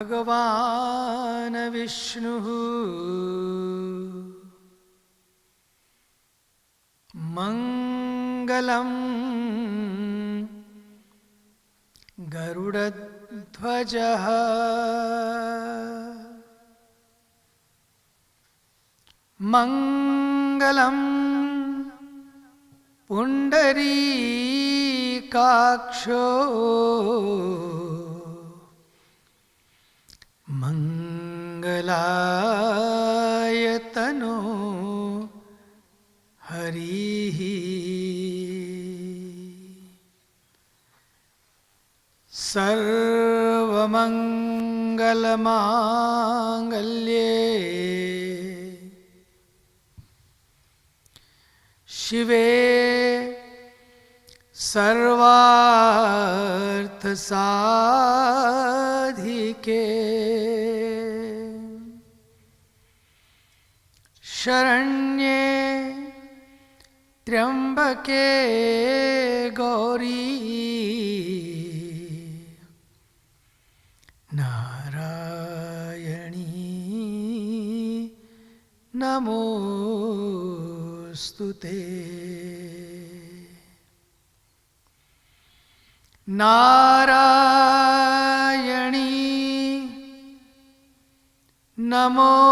भगवान विष्णुः मंगलम गरुडध्वजः मंगलम पुंडरीकाक्षो मंगलायतनो हरिः सर्वमंगलमांगल्ये शिवे सर्वार्थसाधिके शरण्ये त्र्यंबके गौरी नारायणी नमोस्तुते। नारायणी नमोस्तुते।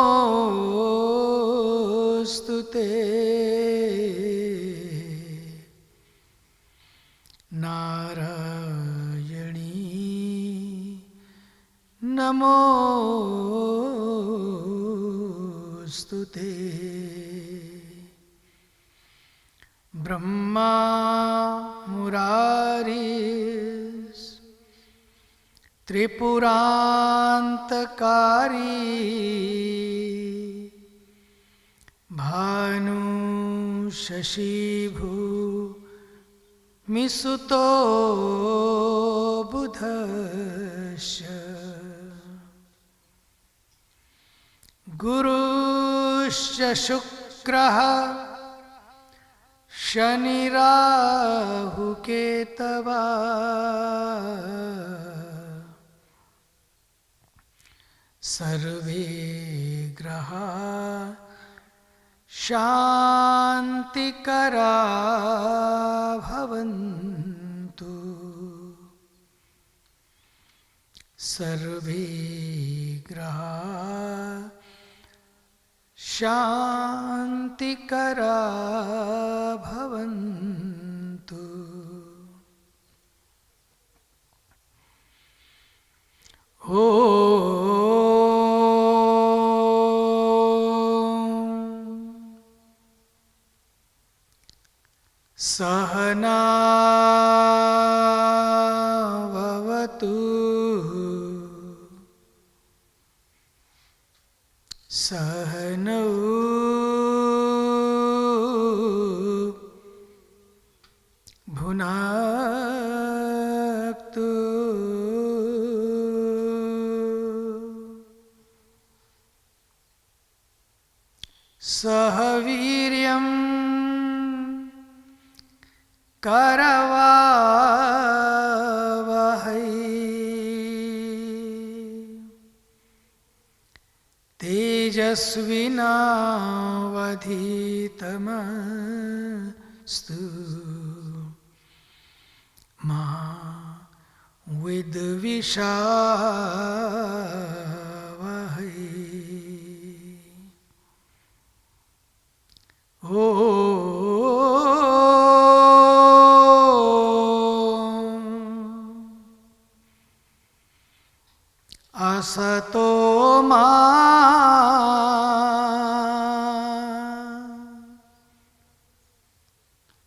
नारायणी नमोस्तुते। ब्रह्मा मुरारी त्रिपुरांतकारी भानु शशिभू मिसुतो बुधश्च गुरुश्च शुक्रः शनिराहुकेतवा सर्वे ग्रहा शांतिकरा भवन्तु। सर्वे ग्रहा शांतिकरा भवन्तु। सहना भवतु सहनौ भुनक्तु सह वीर्यं करवावहै तेजस्विनावधीतमस्तु मा विद्विषावहै। असतो मा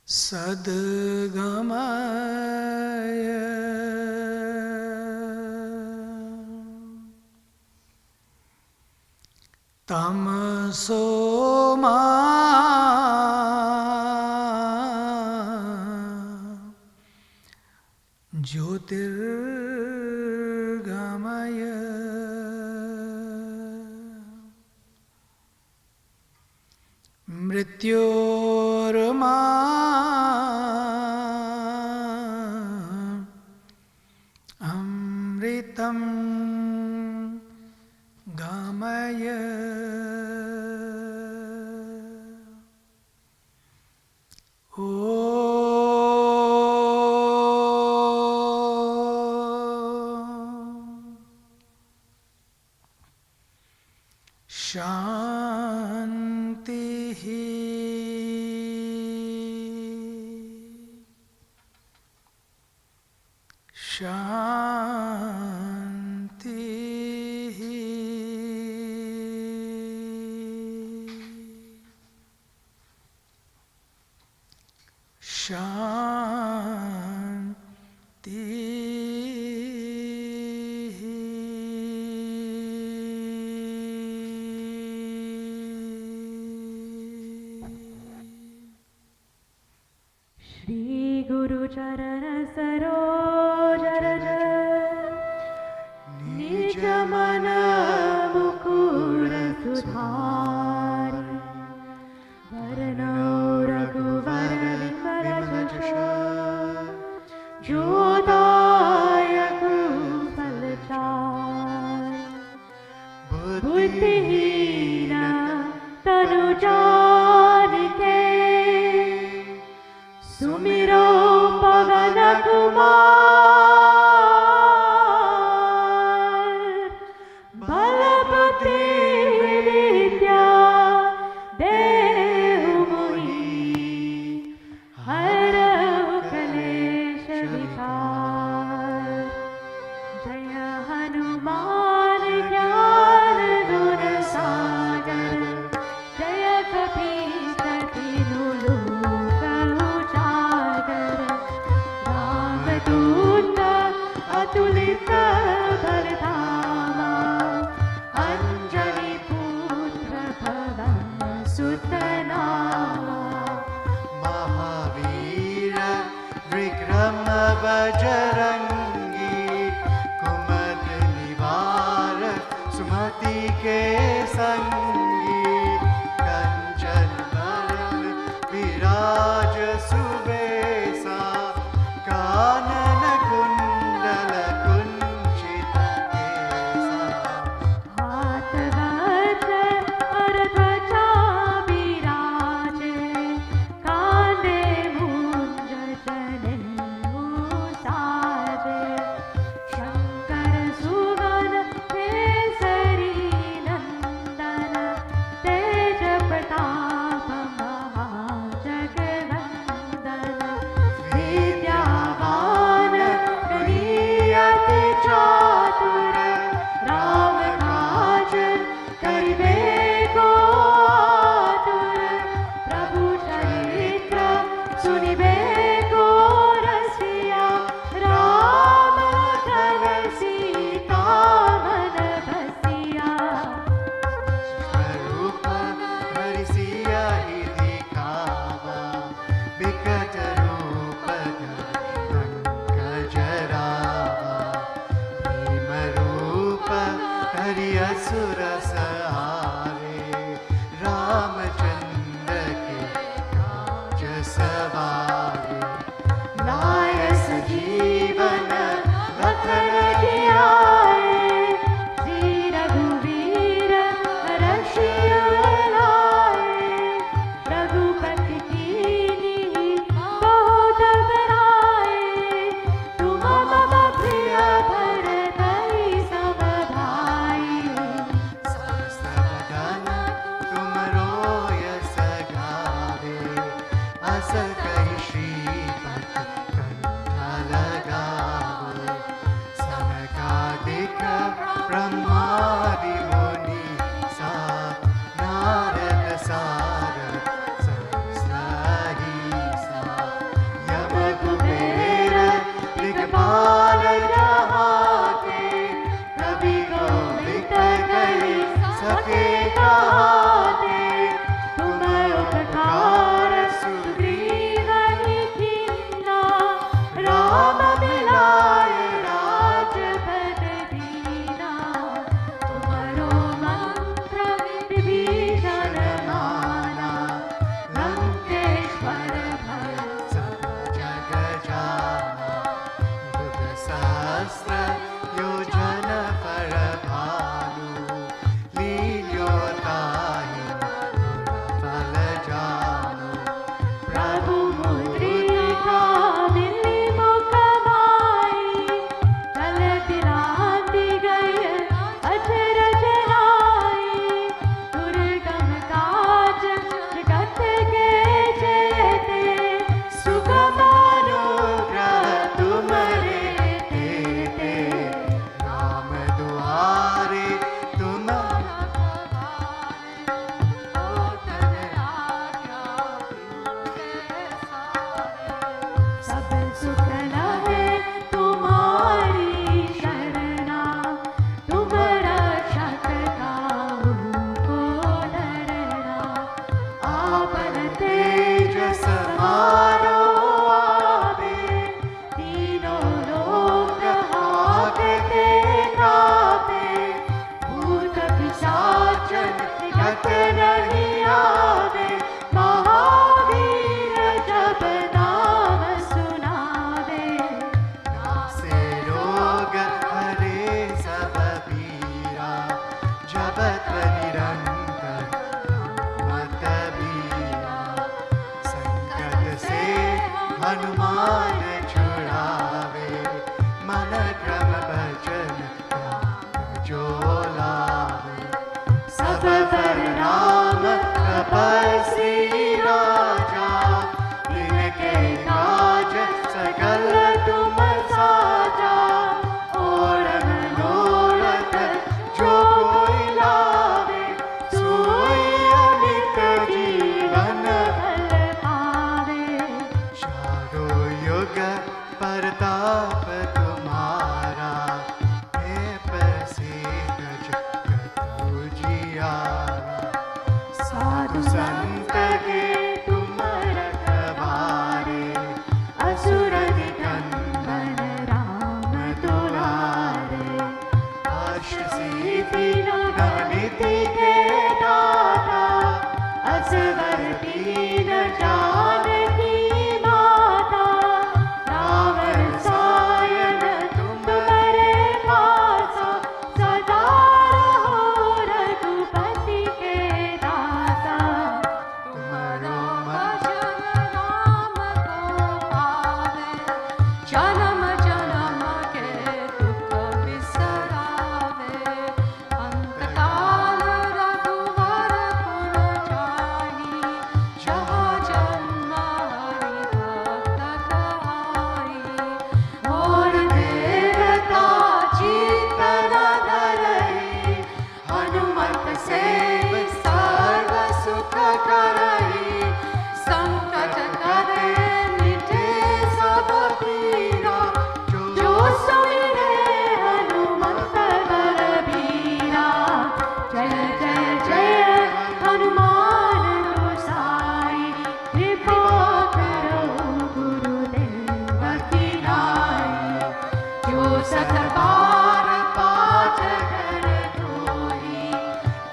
सद्गमय तमसो मा ज्योतिर्गमय। मृत्योर्मा अमृतम् सहस्र योजन पर भालु मत नहीं आवे, महावीर जब नाम सुनावे। नासे रोग हरे सब पीरा, जपत निरंतर मत बीरा। संकट से हनुमान छुड़ावे, मन क्रम भजन जो लावे। सब पर राम तपस्वी राजा, इनके काज सकल तुम साजा। और मनोरथ जो कोई लावे, सोई अमित जीवन फल पावे। चारों युग परताप तुम्हारा, है प्रसिद्ध जगत उजियारा। साधु संत के तुम रखवारे, असुर निकंदन राम दुलारे। अष्ट सिद्धि नवनीति के दाता, असवर दीन जानकी माता। राम रसायन तुम्हारे पासा, सदा रहो रघुपति के दासा। तुम्हारो भजन राम को पावे, जन्म जन्म के दुख बिसरावे। अंत काल रघुवर पुर जाई, जहाँ जन्म हरि भक्त कहाई। और देवता चित्तन धरई, हनुमत से सर्व सुख करई। संकट करे मिटे सब पीरा, जो सुमिरे हनुमत बलबीरा। जय जय जय हनुमान गोसाई, कृपा करो गुरुदेव की नाई। जो सत बार पाठ कर जोई,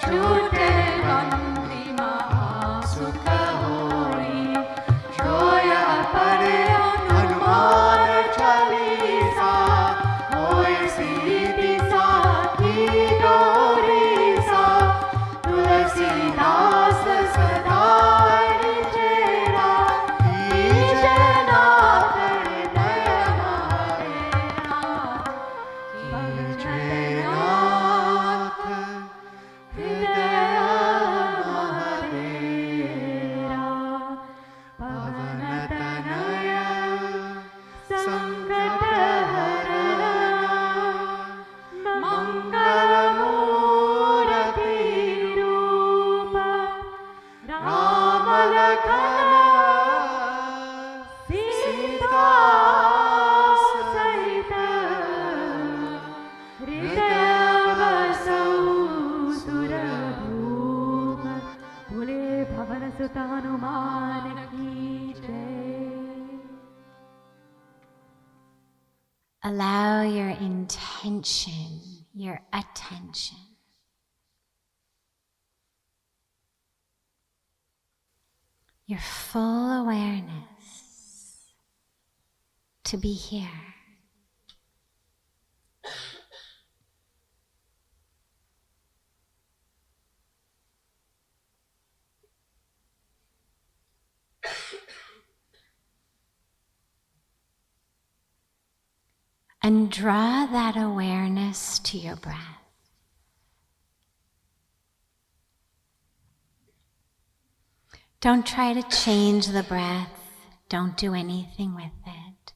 छूटे बंदी महासुख होई। जो यह पढ़े हनुमान चालीसा, होय सिद्धि साखी गौरीसा। तुलसीदास सदा हरि चेरा, कीजे नाथ हृदय महाडेरा। कीजे नाथ हृदय महाडेरा। पवन तनय संकट हरना, मंगल मूर्ति रूप। राम लखन सीता सहित, हृदय बसौ सुरभूप। बोले भवन सुत हनुमान की जय। Allow your intention, your attention, your full awareness to be here. And draw that awareness to your breath. Don't try to change the breath. Don't do anything with it.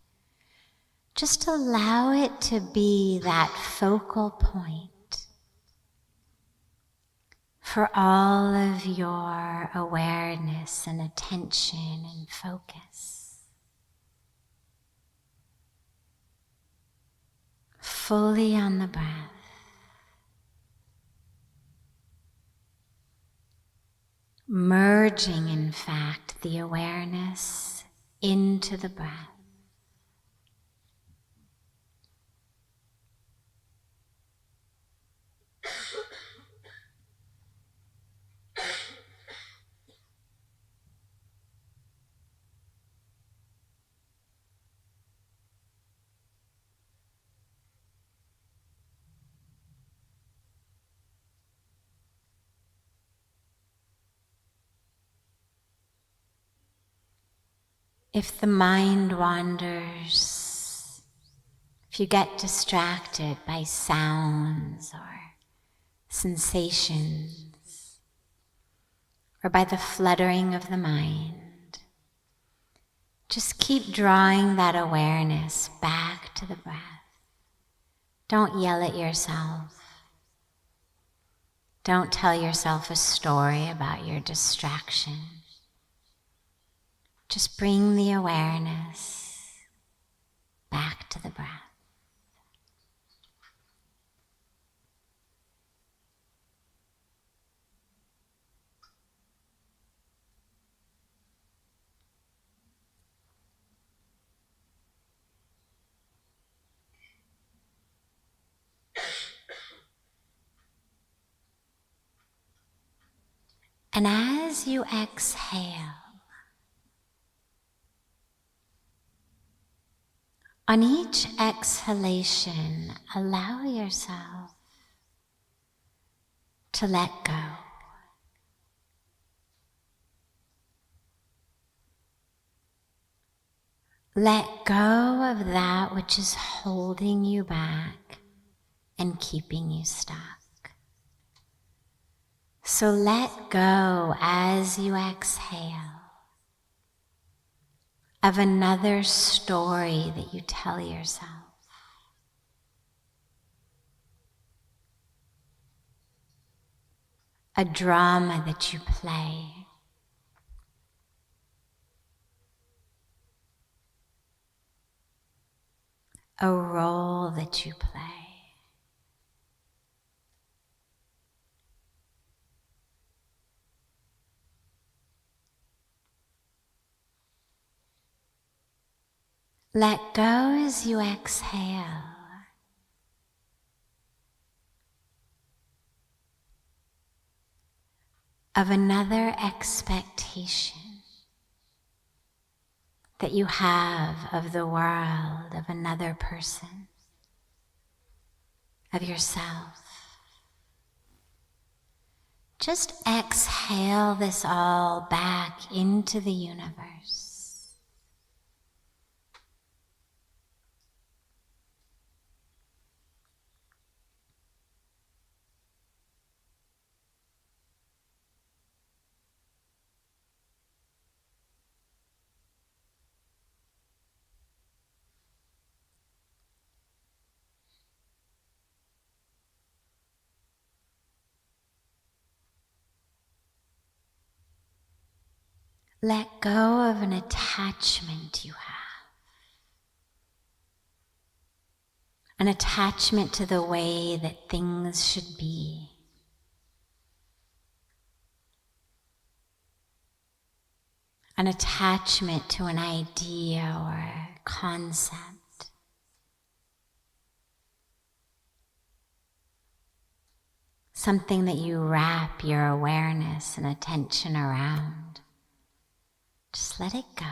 Just allow it to be that focal point for all of your awareness and attention and focus. Fully on the breath. Merging, in fact, the awareness into the breath. If the mind wanders, if you get distracted by sounds or sensations, or by the fluttering of the mind, just keep drawing that awareness back to the breath. Don't yell at yourself. Don't tell yourself a story about your distraction. Just bring the awareness back to the breath. And as you exhale, on each exhalation, allow yourself to let go. Let go of that which is holding you back and keeping you stuck. So let go as you exhale of another story that you tell yourself. A drama that you play. A role that you play. Let go as you exhale of another expectation that you have of the world, of another person, of yourself. Just exhale this all back into the universe. Let go of an attachment you have. An attachment to the way that things should be. An attachment to an idea or a concept. Something that you wrap your awareness and attention around. Just let it go.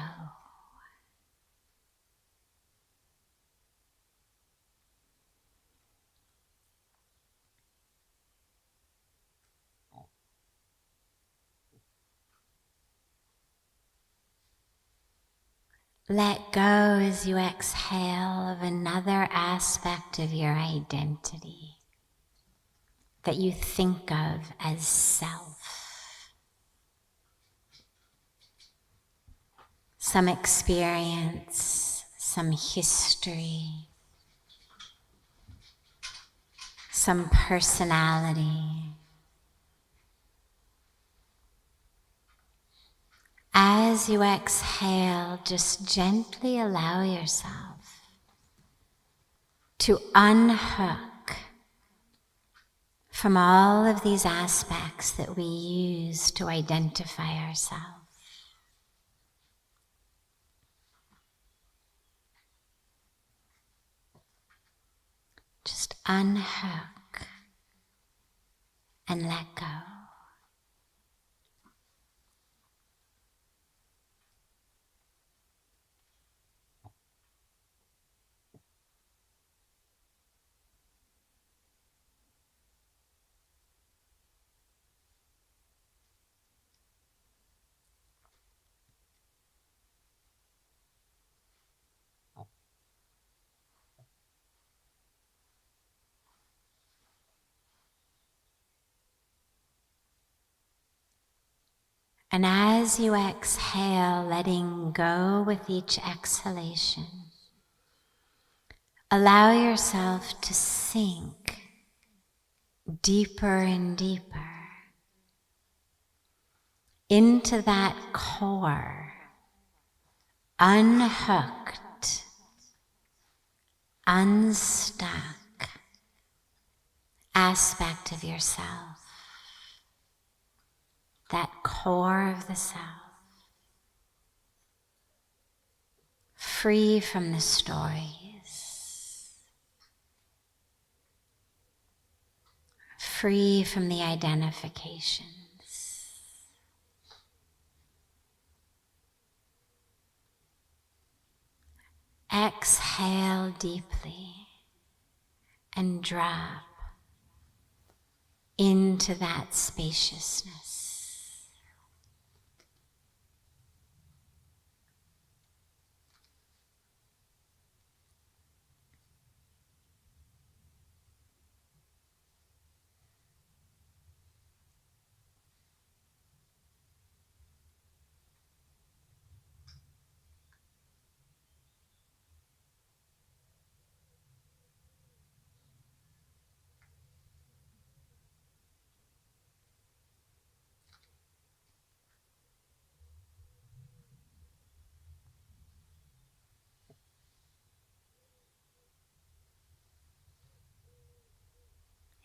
Let go as you exhale of another aspect of your identity that you think of as self. Some experience, some history, some personality. As you exhale, just gently allow yourself to unhook from all of these aspects that we use to identify ourselves. Just unhook and let go. And as you exhale, letting go with each exhalation, allow yourself to sink deeper and deeper into that core, unhooked, unstuck aspect of yourself, that core of the self, free from the stories, free from the identifications. Exhale deeply and drop into that spaciousness.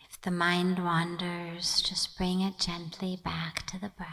If the mind wanders, just bring it gently back to the breath.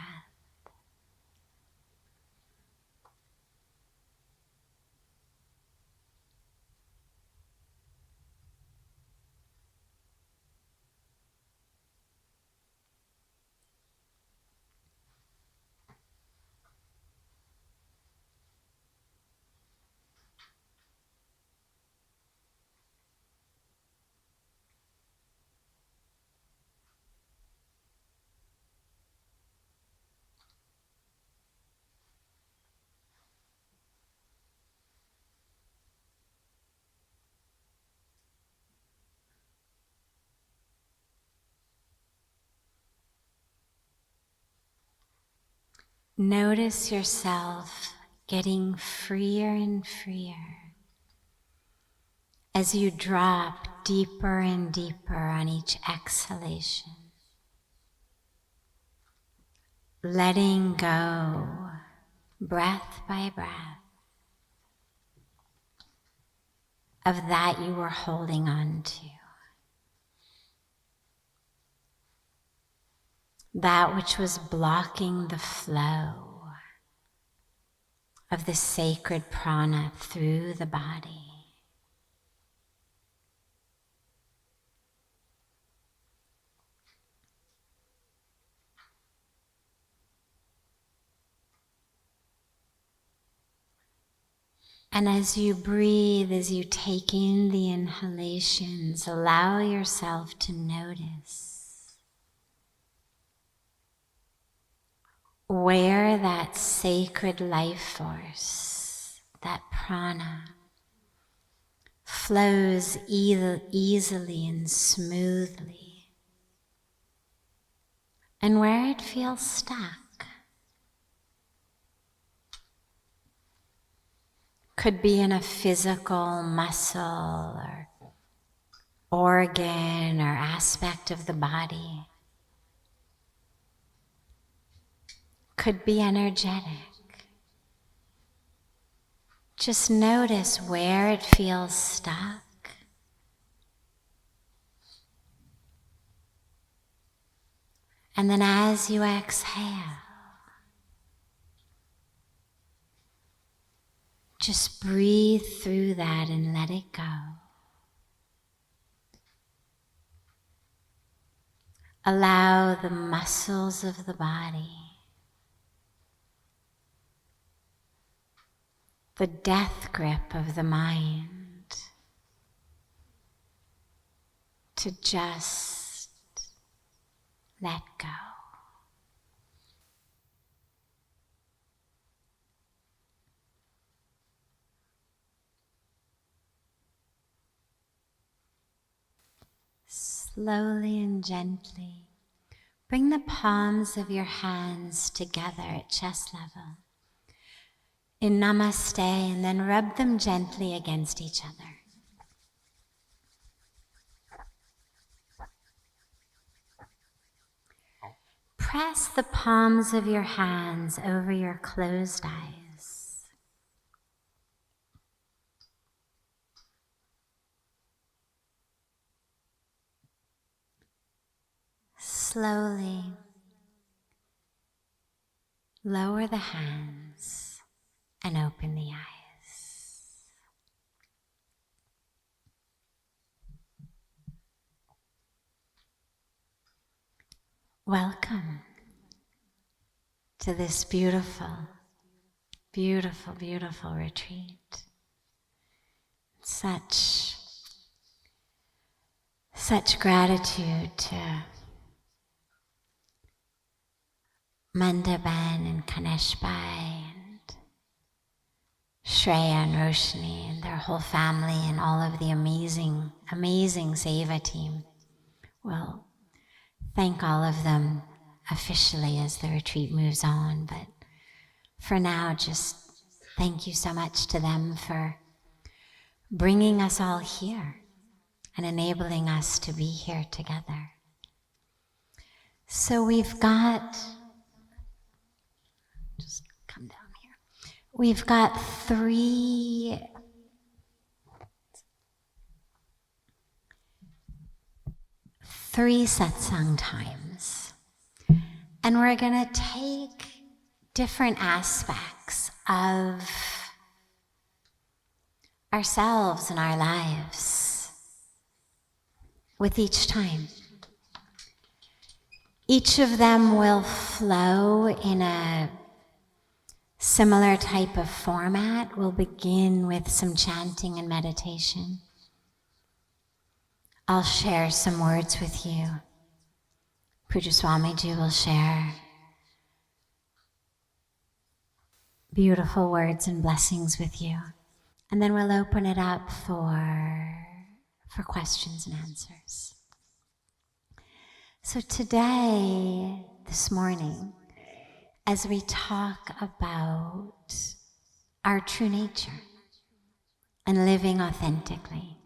Notice yourself getting freer and freer as you drop deeper and deeper on each exhalation, letting go breath by breath of that you were holding on to, that which was blocking the flow of the sacred prana through the body. And as you breathe, as you take in the inhalations, allow yourself to notice where that sacred life force, that prana, flows easily and smoothly, and where it feels stuck. Could be in a physical muscle or organ or aspect of the body. Could be energetic. Just notice where it feels stuck. And then as you exhale, just breathe through that and let it go. Allow the muscles of the body, the death grip of the mind, to just let go. Slowly and gently Bring the palms of your hands together at chest level in Namaste, and then rub them gently against each other. Press the palms of your hands over your closed eyes. Slowly lower the hands and open the eyes. Welcome to this beautiful, beautiful, beautiful retreat. Such gratitude to Mandaban and Kaneshbai and Shreya and Roshni and their whole family and all of the amazing, amazing Seva team. We'll thank all of them officially as the retreat moves on, but for now, just thank you so much to them for bringing us all here and enabling us to be here together. So we've got, just come down here. We've got three satsang times. And we're going to take different aspects of ourselves and our lives with each time. Each of them will flow in a similar type of format. We'll begin with some chanting and meditation. I'll share some words with you. Pujya Swamiji will share beautiful words and blessings with you. And then we'll open it up for questions and answers. So today, this morning, as we talk about our true nature and living authentically,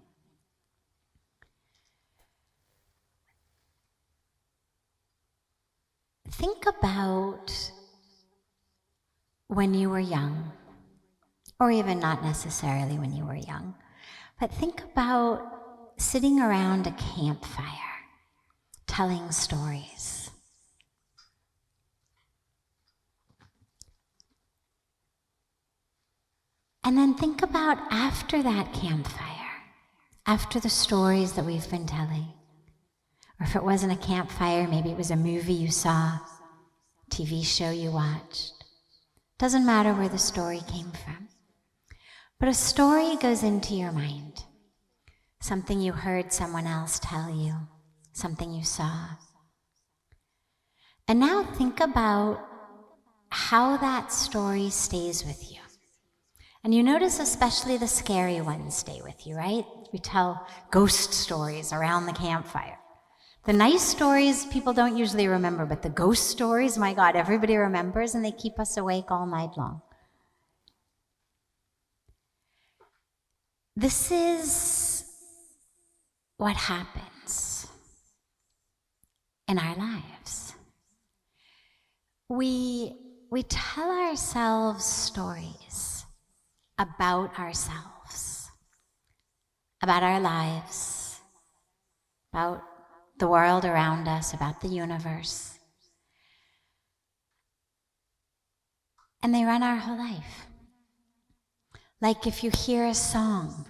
think about when you were young, or even not necessarily when you were young, but think about sitting around a campfire, telling stories. And then think about after that campfire, after the stories that we've been telling. Or if it wasn't a campfire, maybe it was a movie you saw, TV show you watched. Doesn't matter where the story came from. But a story goes into your mind. Something you heard someone else tell you, something you saw. And now think about how that story stays with you. And you notice especially the scary ones stay with you, right? We tell ghost stories around the campfire. The nice stories people don't usually remember, but the ghost stories, my God, everybody remembers, and they keep us awake all night long. This is what happens in our lives. We tell ourselves stories about ourselves, about our lives, about the world around us, about the universe. And they run our whole life. Like if you hear a song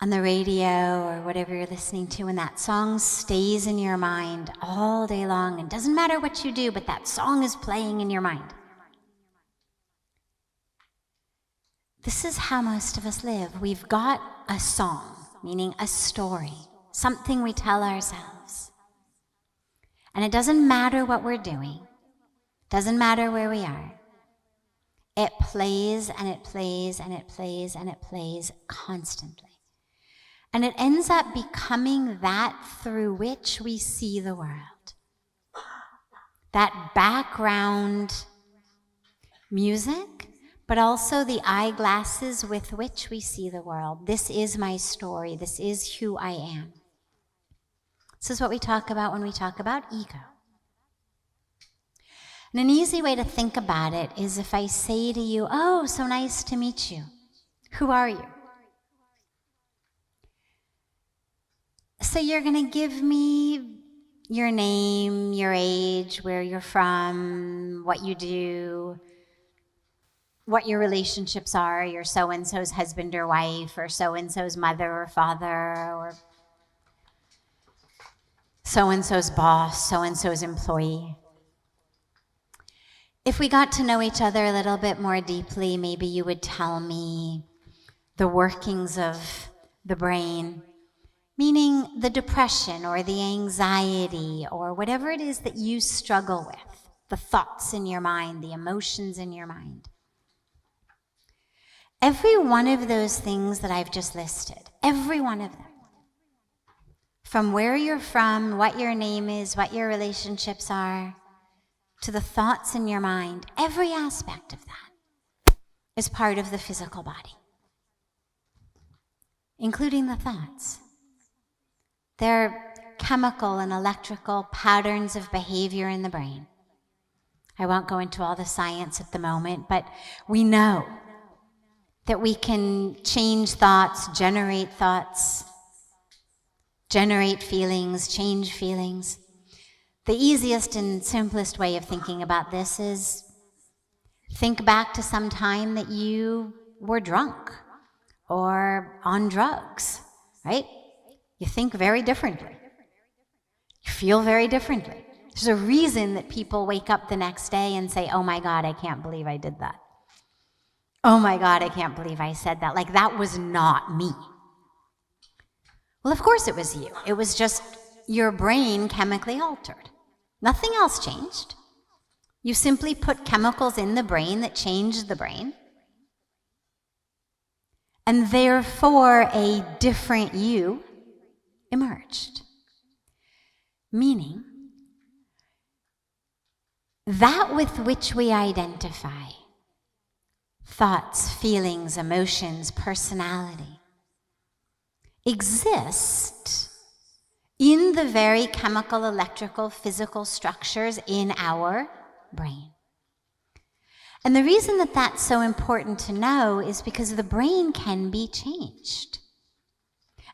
on the radio or whatever you're listening to, and that song stays in your mind all day long, and doesn't matter what you do, but that song is playing in your mind. This is how most of us live. We've got a song, meaning a story, something we tell ourselves. And it doesn't matter what we're doing, doesn't matter where we are. It plays and it plays and it plays and it plays constantly. And it ends up becoming that through which we see the world. That background music, but also the eyeglasses with which we see the world. This is my story. This is who I am. This is what we talk about when we talk about ego. And an easy way to think about it is if I say to you, "Oh, so nice to meet you. Who are you?" So you're going to give me your name, your age, where you're from, what you do, what your relationships are. You're so-and-so's husband or wife, or so-and-so's mother or father, or so-and-so's boss, so-and-so's employee. If we got to know each other a little bit more deeply, maybe you would tell me the workings of the brain, meaning the depression or the anxiety or whatever it is that you struggle with, the thoughts in your mind, the emotions in your mind. Every one of those things that I've just listed, every one of them, from where you're from, what your name is, what your relationships are, to the thoughts in your mind, every aspect of that is part of the physical body, including the thoughts. They're chemical and electrical patterns of behavior in the brain. I won't go into all the science at the moment, but we know that we can change thoughts, generate feelings, change feelings. The easiest and simplest way of thinking about this is think back to some time that you were drunk or on drugs, right? You think very differently. You feel very differently. There's a reason that people wake up the next day and say, "Oh my God, I can't believe I did that. Oh my God, I can't believe I said that. Like, that was not me." Well, of course it was you. It was just your brain chemically altered. Nothing else changed. You simply put chemicals in the brain that changed the brain. And therefore, a different you emerged. Meaning, that with which we identify, thoughts, feelings, emotions, personality, exist in the very chemical, electrical, physical structures in our brain. And the reason that that's so important to know is because the brain can be changed.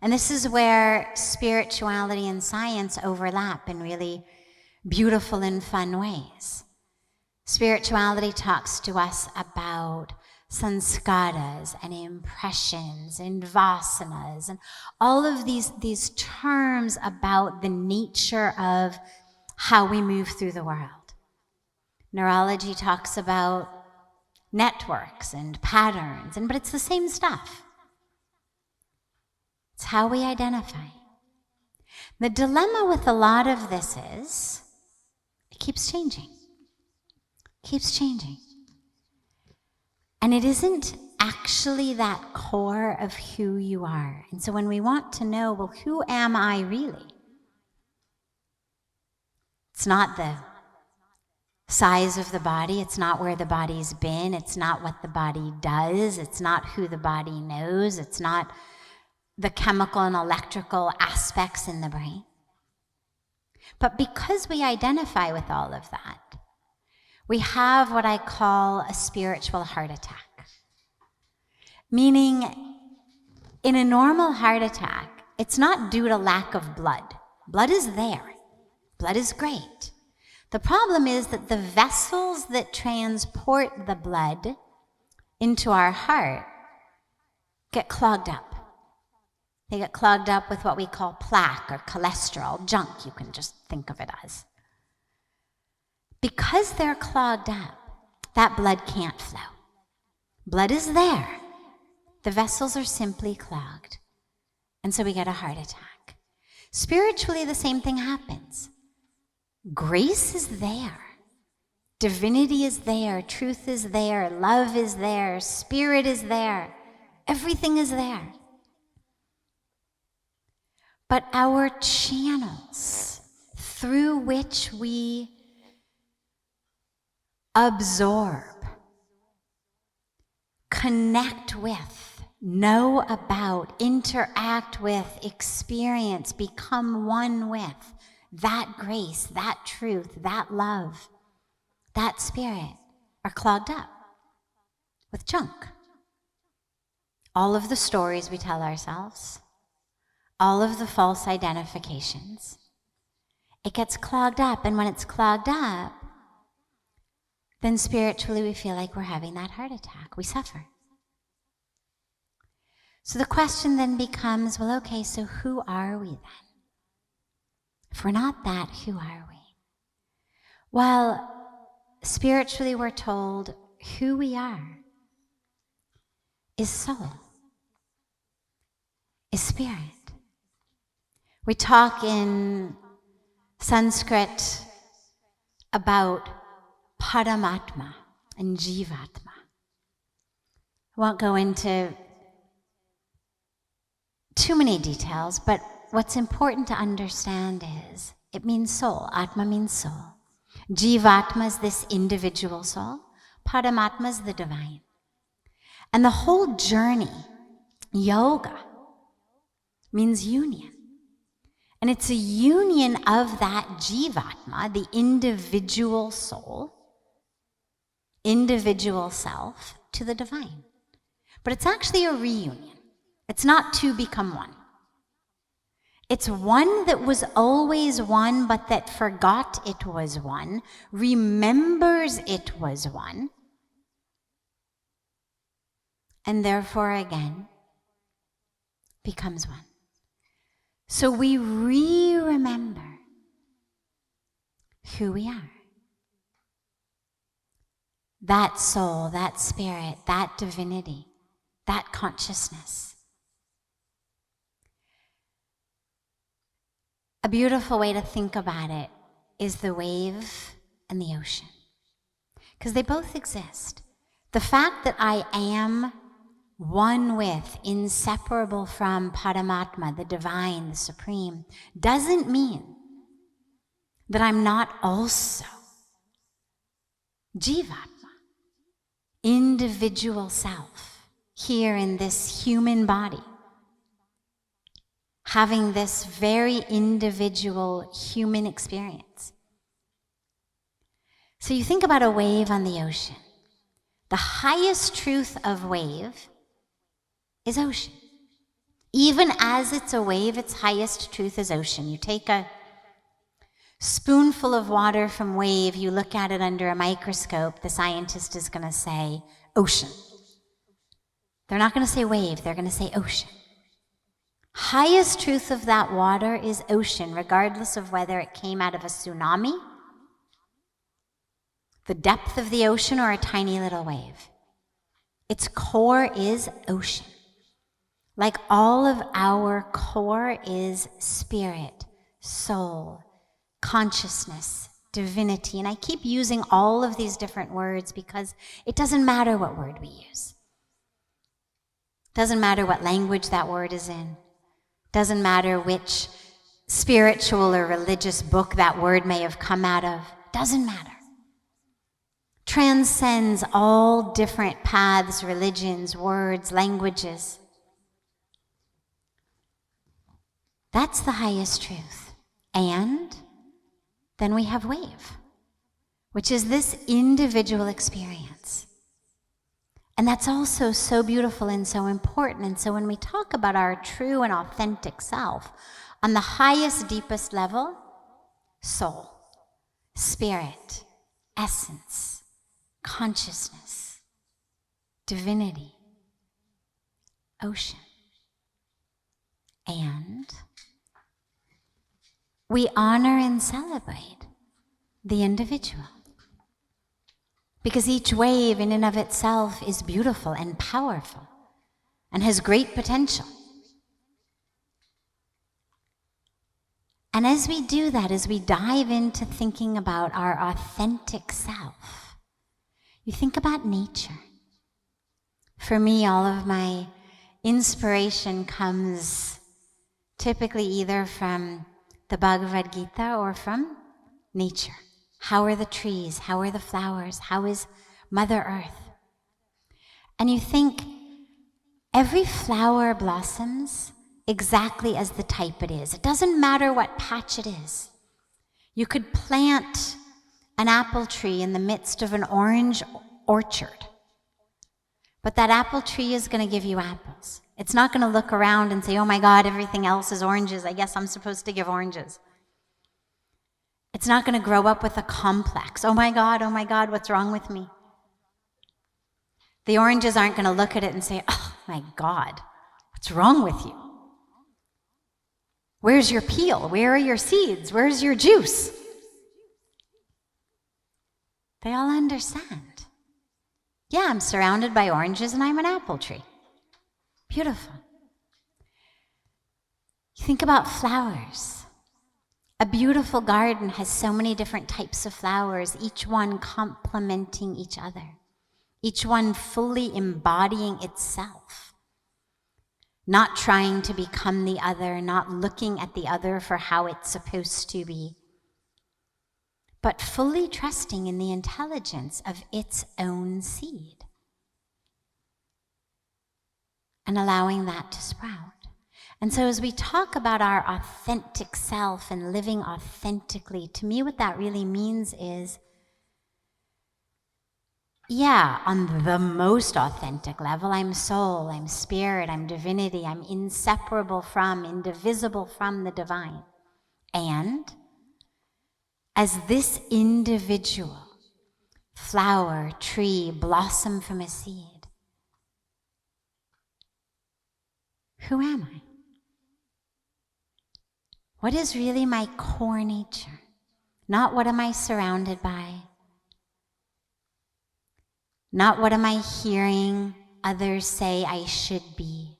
And this is where spirituality and science overlap in really beautiful and fun ways. Spirituality talks to us about sanskaras and impressions and vasanas and all of these terms about the nature of how we move through the world. Neurology talks about networks and patterns, but it's the same stuff. It's how we identify. The dilemma with a lot of this is it keeps changing. Keeps changing. And it isn't actually that core of who you are. And so when we want to know, well, who am I really? It's not the size of the body. It's not where the body's been. It's not what the body does. It's not who the body knows. It's not the chemical and electrical aspects in the brain. But because we identify with all of that, we have what I call a spiritual heart attack. Meaning, in a normal heart attack, it's not due to lack of blood. Blood is there. Blood is great. The problem is that the vessels that transport the blood into our heart get clogged up. They get clogged up with what we call plaque or cholesterol, junk, you can just think of it as. Because they're clogged up, that blood can't flow. Blood is there. The vessels are simply clogged. And so we get a heart attack. Spiritually, the same thing happens. Grace is there. Divinity is there. Truth is there. Love is there. Spirit is there. Everything is there. but our channels through which we absorb, connect with, know about, interact with, experience, become one with that grace, that truth, that love, that spirit are clogged up with junk. All of the stories we tell ourselves, all of the false identifications, it gets clogged up, and when it's clogged up, then spiritually we feel like we're having that heart attack. We suffer. So the question then becomes, well, okay, so who are we then? If we're not that, who are we? Well, spiritually we're told who we are is soul, is spirit. We talk in Sanskrit about Paramatma and Jivatma. I won't go into too many details, but what's important to understand is it means soul. Atma means soul. Jivatma is this individual soul. Paramatma is the divine. And the whole journey, yoga, means union. And it's a union of that Jivatma, the individual soul, individual self, to the divine. But it's actually a reunion. It's not two become one. It's one that was always one, but that forgot it was one, remembers it was one, and therefore again becomes one. So we remember who we are. That soul, that spirit, that divinity, that consciousness. A beautiful way to think about it is the wave and the ocean, because they both exist. The fact that I am one with, inseparable from Paramatma, the divine, the supreme, doesn't mean that I'm not also Jivatma, individual self, here in this human body, having this very individual human experience. So you think about a wave on the ocean. The highest truth of wave is ocean. Even as it's a wave, its highest truth is ocean. You take a spoonful of water from wave, you look at it under a microscope, the scientist is going to say ocean. They're not going to say wave, they're going to say ocean. Highest truth of that water is ocean, regardless of whether it came out of a tsunami, the depth of the ocean, or a tiny little wave. Its core is ocean. Like all of our core is spirit, soul, consciousness, divinity. And I keep using all of these different words because it doesn't matter what word we use. Doesn't matter what language that word is in. Doesn't matter which spiritual or religious book that word may have come out of. Doesn't matter. Transcends all different paths, religions, words, languages. That's the highest truth. And then we have wave, which is this individual experience. And that's also so beautiful and so important. And so when we talk about our true and authentic self, on the highest, deepest level, soul, spirit, essence, consciousness, divinity, ocean. And we honor and celebrate the individual. Because each wave in and of itself is beautiful and powerful and has great potential. And as we do that, as we dive into thinking about our authentic self, you think about nature. For me, all of my inspiration comes typically either from the Bhagavad Gita or from nature. How are the trees? How are the flowers? How is Mother Earth? And you think every flower blossoms exactly as the type it is. It doesn't matter what patch it is. You could plant an apple tree in the midst of an orange orchard, but that apple tree is going to give you apples. It's not going to look around and say, oh my God, everything else is oranges. I guess I'm supposed to give oranges. It's not going to grow up with a complex. Oh my God, what's wrong with me? The oranges aren't going to look at it and say, oh my God, what's wrong with you? Where's your peel? Where are your seeds? Where's your juice? They all understand. Yeah, I'm surrounded by oranges and I'm an apple tree. Beautiful. You think about flowers. A beautiful garden has so many different types of flowers, each one complementing each other, each one fully embodying itself, not trying to become the other, not looking at the other for how it's supposed to be, but fully trusting in the intelligence of its own seed and allowing that to sprout. And so as we talk about our authentic self and living authentically, to me what that really means is, yeah, on the most authentic level, I'm soul, I'm spirit, I'm divinity, I'm inseparable from, indivisible from the divine. And as this individual, flower, tree, blossom from a seed, who am I? What is really my core nature? Not what am I surrounded by? Not what am I hearing others say I should be?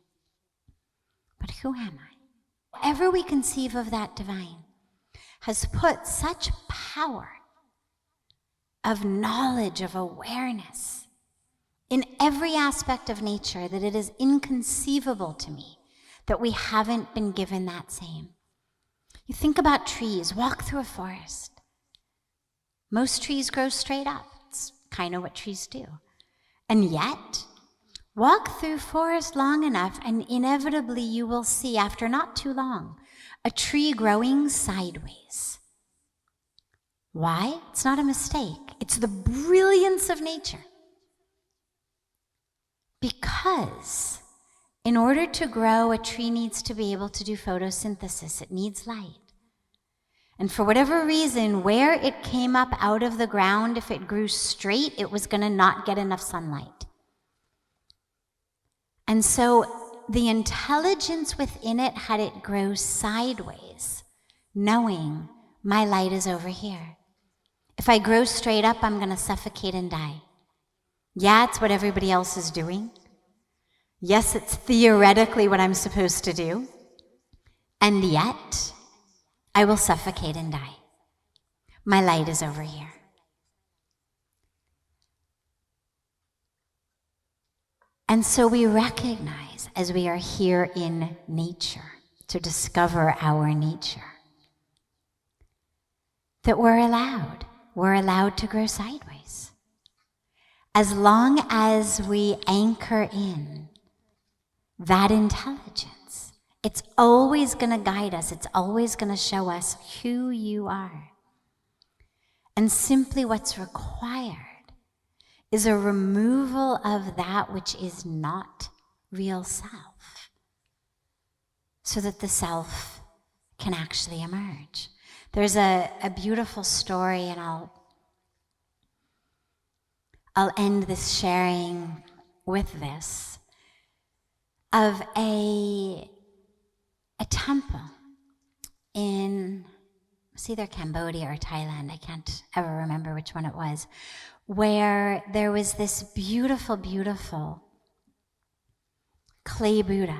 But who am I? Whatever we conceive of that divine has put such power of knowledge, of awareness in every aspect of nature that it is inconceivable to me that we haven't been given that same. You think about trees, walk through a forest. Most trees grow straight up. It's kind of what trees do. And yet, walk through forest long enough and inevitably you will see, after not too long, a tree growing sideways. Why? It's not a mistake. It's the brilliance of nature. Because in order to grow, a tree needs to be able to do photosynthesis. It needs light. And for whatever reason, where it came up out of the ground, if it grew straight, it was going to not get enough sunlight. And so the intelligence within it had it grow sideways, knowing my light is over here. If I grow straight up, I'm going to suffocate and die. Yeah, it's what everybody else is doing. Yes, it's theoretically what I'm supposed to do. And yet, I will suffocate and die. My light is over here. And so we recognize, as we are here in nature, to discover our nature, that we're allowed to grow sideways. As long as we anchor in that intelligence, it's always going to guide us. It's always going to show us who you are. And simply what's required is a removal of that which is not real self, so that the self can actually emerge. There's a beautiful story, and I'll end this sharing with this, of a temple in, it's either Cambodia or Thailand, I can't ever remember which one it was, where there was this beautiful, beautiful clay Buddha.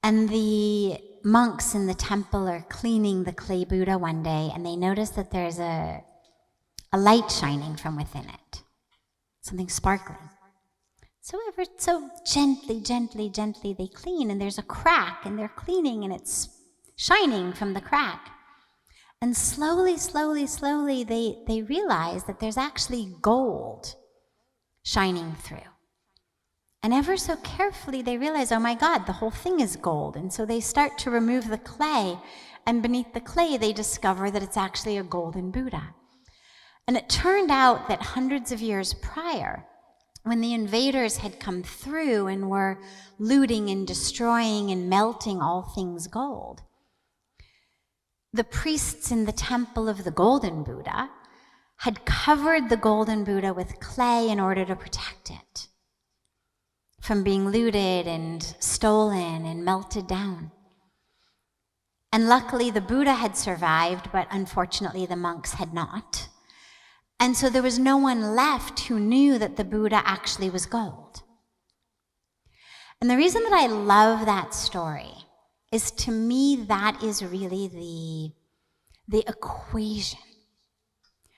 And the monks in the temple are cleaning the clay Buddha one day, and they notice that there's a light shining from within it, something sparkling. So ever so gently, gently, gently they clean, and there's a crack, and they're cleaning, and it's shining from the crack. And slowly, slowly, slowly, they realize that there's actually gold shining through. And ever so carefully, they realize, oh my God, the whole thing is gold. And so they start to remove the clay, and beneath the clay, they discover that it's actually a golden Buddha. And it turned out that hundreds of years prior, when the invaders had come through and were looting and destroying and melting all things gold, the priests in the temple of the golden Buddha had covered the golden Buddha with clay in order to protect it from being looted and stolen and melted down. And luckily the Buddha had survived, but unfortunately the monks had not. And so there was no one left who knew that the Buddha actually was gold. And the reason that I love that story is, to me, that is really the equation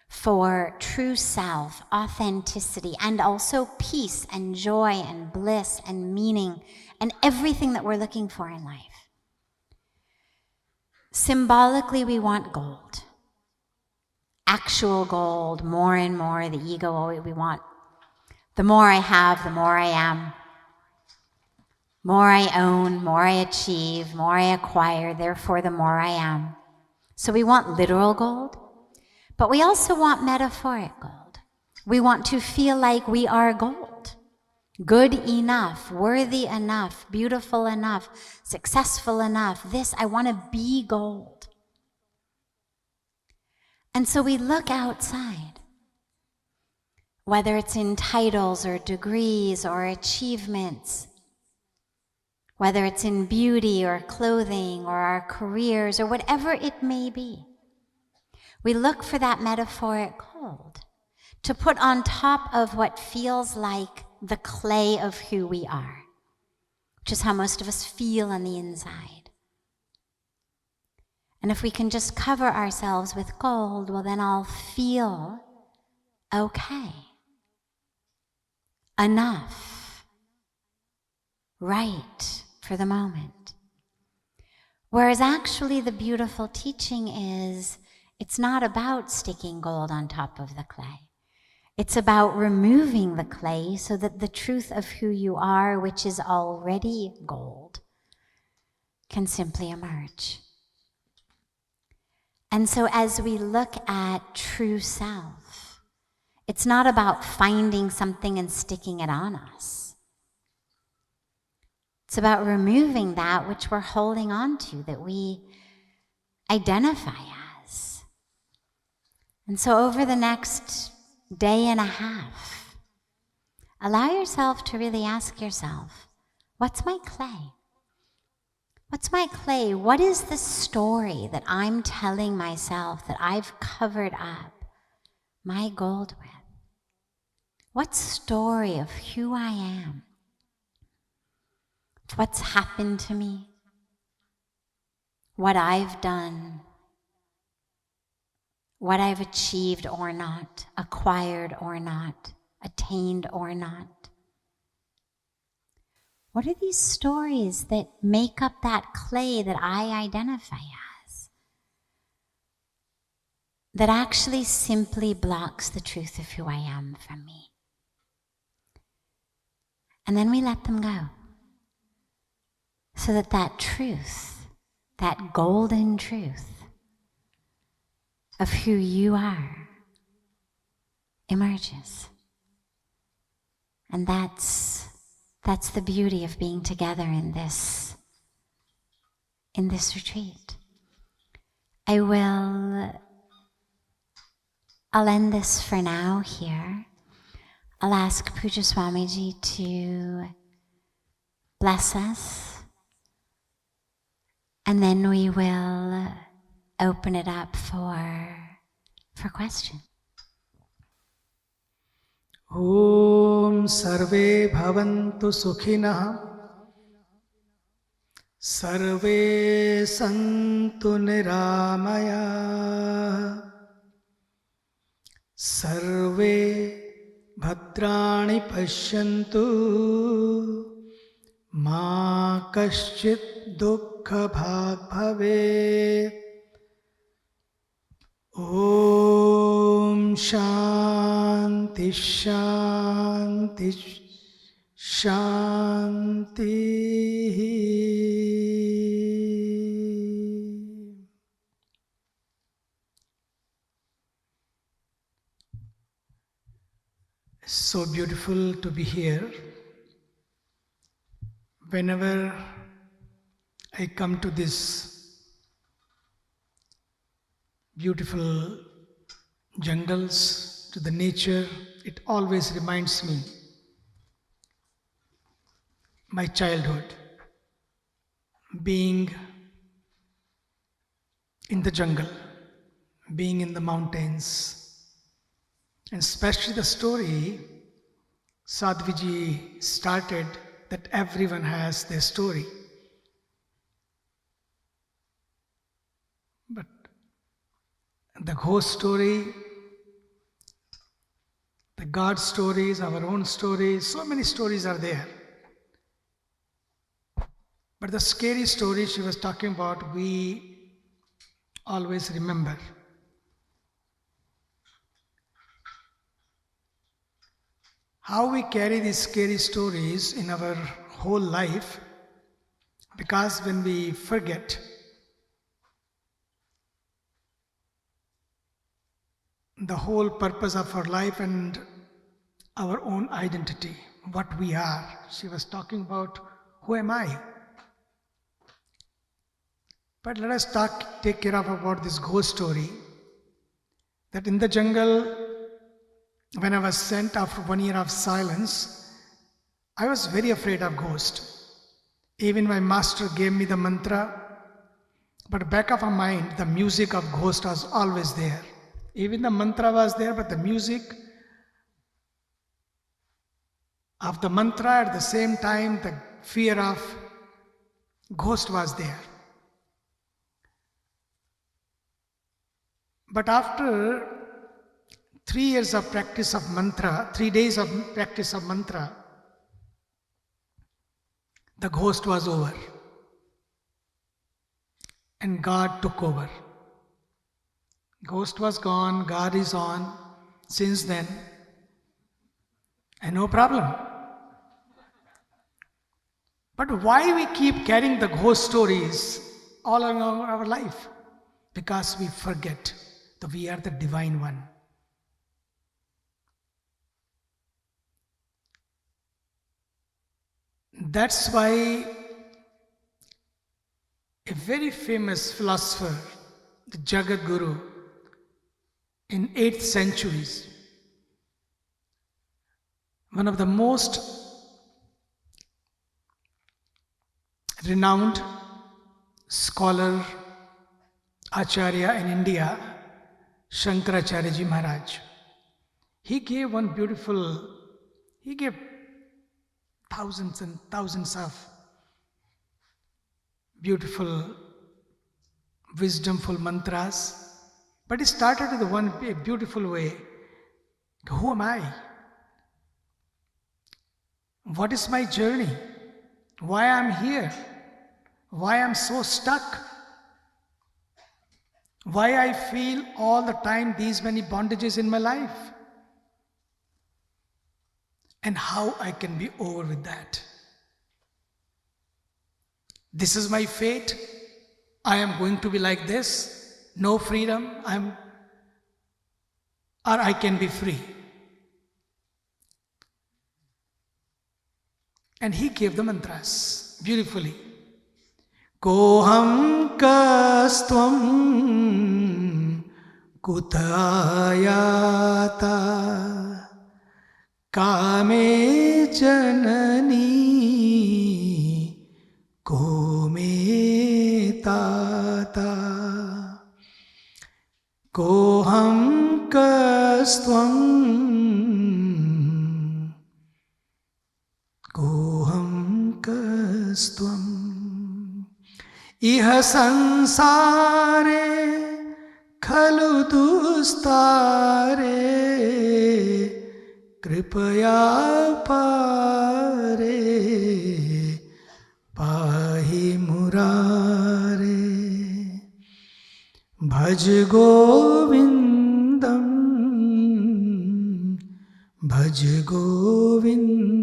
for true self, authenticity, and also peace and joy and bliss and meaning and everything that we're looking for in life. Symbolically, we want gold. Actual gold, more and more. The ego, we want the more I have, the more I am. More I own, more I achieve, more I acquire, therefore the more I am. So we want literal gold, but we also want metaphoric gold. We want to feel like we are gold. Good enough, worthy enough, beautiful enough, successful enough. This, I want to be gold. And so we look outside, whether it's in titles or degrees or achievements, whether it's in beauty or clothing or our careers or whatever it may be. We look for that metaphoric gold to put on top of what feels like the clay of who we are, which is how most of us feel on the inside. And if we can just cover ourselves with gold, well, then I'll feel okay, enough, right for the moment. Whereas actually the beautiful teaching is, it's not about sticking gold on top of the clay. It's about removing the clay so that the truth of who you are, which is already gold, can simply emerge. And so as we look at true self, it's not about finding something and sticking it on us. It's about removing that which we're holding on to, that we identify as. And so over the next day and a half, allow yourself to really ask yourself, what's my clay? What's my clay? What is the story that I'm telling myself that I've covered up my gold with? What story of who I am? What's happened to me? What I've done? What I've achieved or not, acquired or not, attained or not? What are these stories that make up that clay that I identify as, that actually simply blocks the truth of who I am from me? And then we let them go, so that that truth, that golden truth of who you are, emerges. And that's the beauty of being together in this retreat. I'll end this for now here. I'll ask Pujya Swamiji to bless us, and then we will open it up for questions. Om Sarve Bhavantu Sukhinah Sarve Santu Niramaya Sarve Bhadrani Pashyantu Ma Kaschit Dukkha Bhag Bhavet. Om Shanti Shanti Shanti. So beautiful to be here. Whenever I come to this beautiful jungles, to the nature, it always reminds me my childhood, being in the jungle, being in the mountains, and especially the story Sadhviji started, that everyone has their story. But the ghost story, the God stories, our own stories, so many stories are there. But the scary story she was talking about, we always remember. How we carry these scary stories in our whole life, because when we forget the whole purpose of our life and our own identity, what we are. She was talking about, who am I? But let us take care of about this ghost story, that in the jungle, when I was sent after 1 year of silence, I was very afraid of ghosts. Even my master gave me the mantra, but back of my mind, the music of ghost was always there. Even the mantra was there, but the music of the mantra, at the same time, the fear of ghost was there. But after 3 years of practice of mantra, 3 days of practice of mantra, the ghost was over. And God took over. Ghost was gone, God is on since then. And no problem. But why we keep carrying the ghost stories all along our life? Because we forget that we are the Divine One. That's why a very famous philosopher, the Jagat Guru, in 8th centuries, one of the most renowned scholar, Acharya in India, Shankaracharyaji Maharaj, he gave thousands and thousands of beautiful, wisdomful mantras. But he started with one beautiful way. Who am I? What is my journey? Why I'm here? Why I'm so stuck? Why I feel all the time these many bondages in my life? And how I can be over with that. This is my fate. I am going to be like this. No freedom. or I can be free. And he gave the mantras beautifully. Koham kastvam kutayata Kame janani kome tata koham kastvam iha sansare khalu dustare Kripaya pare pahi murare bhaj govindam bhaj govindam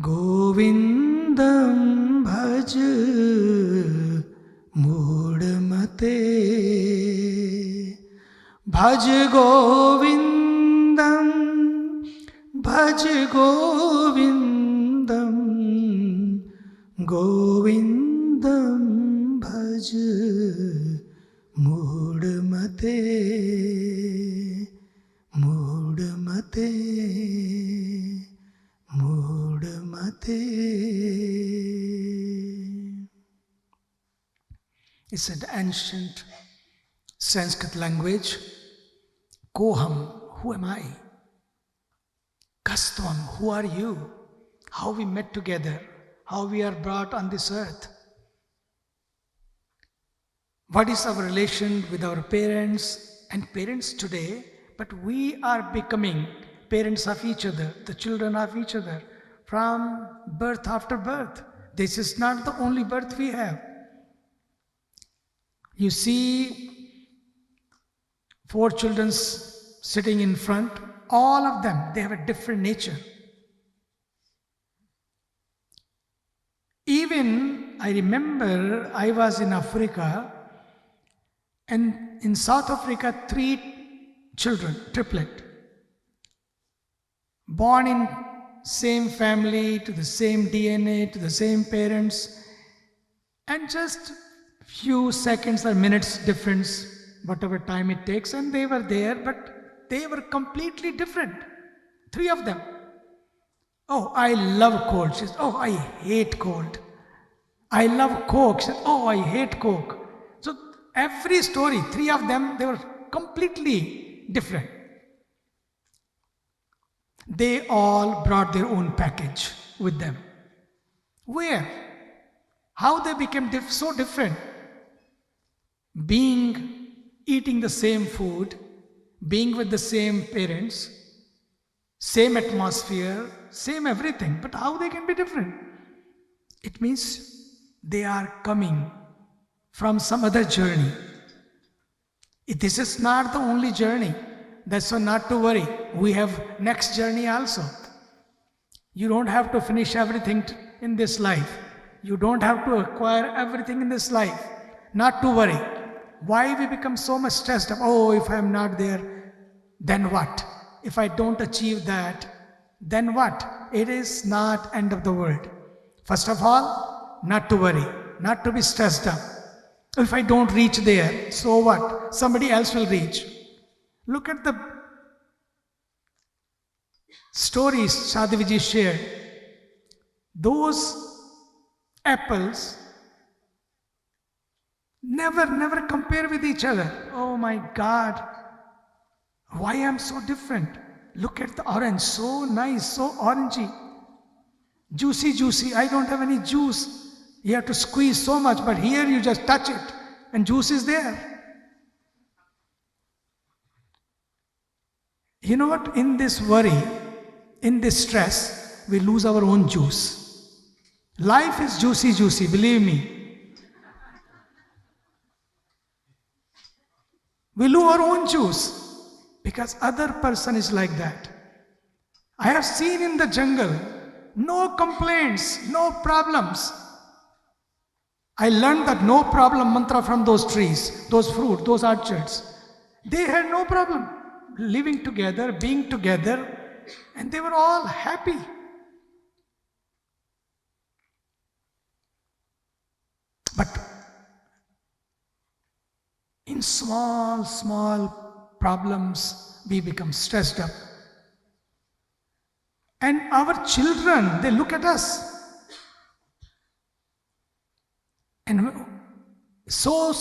govindam bhaj mudmate bhaj govindam bhaj govindam govindam bhaj mudmate mudmate mudmate. It's an ancient Sanskrit language. Koham, who am I? Kastvam, who are you? How we met together, how we are brought on this earth. What is our relation with our parents and parents today? But we are becoming parents of each other, the children of each other, from birth after birth. This is not the only birth we have. You see 4 children sitting in front, all of them, they have a different nature. Even I remember I was in Africa, and in South Africa 3 children, triplet, born in same family, to the same DNA, to the same parents, and just few seconds or minutes difference, whatever time it takes, and they were there, but they were completely different. 3 of them. Oh, I love cold. She says, oh, I hate cold. I love Coke. She says, oh, I hate Coke. So every story, 3 of them, they were completely different. They all brought their own package with them. Where? How they became so different? Eating the same food, being with the same parents, same atmosphere, same everything, but how they can be different? It means they are coming from some other journey. This is not the only journey. That's why not to worry. We have next journey also. You don't have to finish everything in this life. You don't have to acquire everything in this life. Not to worry. Why we become so much stressed up? Oh, if I am not there, then what? If I don't achieve that, then what? It is not end of the world. First of all, not to worry, not to be stressed up. If I don't reach there, so what? Somebody else will reach. Look at the stories Sadhviji shared. Those apples never compare with each other. Oh my God, why am I so different? Look at the orange, so nice, so orangey. Juicy, I don't have any juice. You have to squeeze so much, but here you just touch it and juice is there. You know what? In this worry, in this stress, we lose our own juice. Life is juicy, believe me. We lose our own juice because other person is like that. I have seen in the jungle, no complaints, no problems. I learned that no problem mantra from those trees, those fruit, those orchards. They had no problem living together, being together, and they were all happy. But in small problems, we become stressed up. And our children, they look at us. And so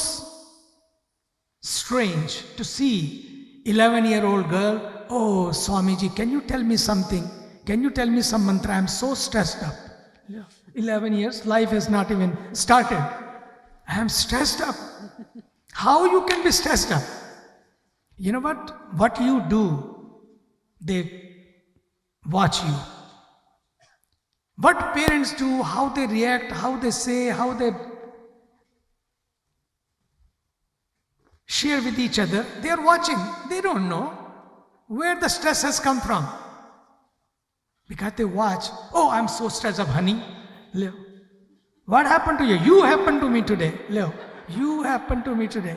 strange to see 11-year-old girl, oh Swamiji, can you tell me something? Can you tell me some mantra? I'm so stressed up. 11 years, life has not even started. I am stressed up. How you can be stressed up? You know what? What you do, they watch you. What parents do, how they react, how they say, how they share with each other, they are watching. They don't know where the stress has come from. Because they watch, oh, I'm so stressed up, honey. Live. What happened to you? You happened to me today. Live. You happened to me today.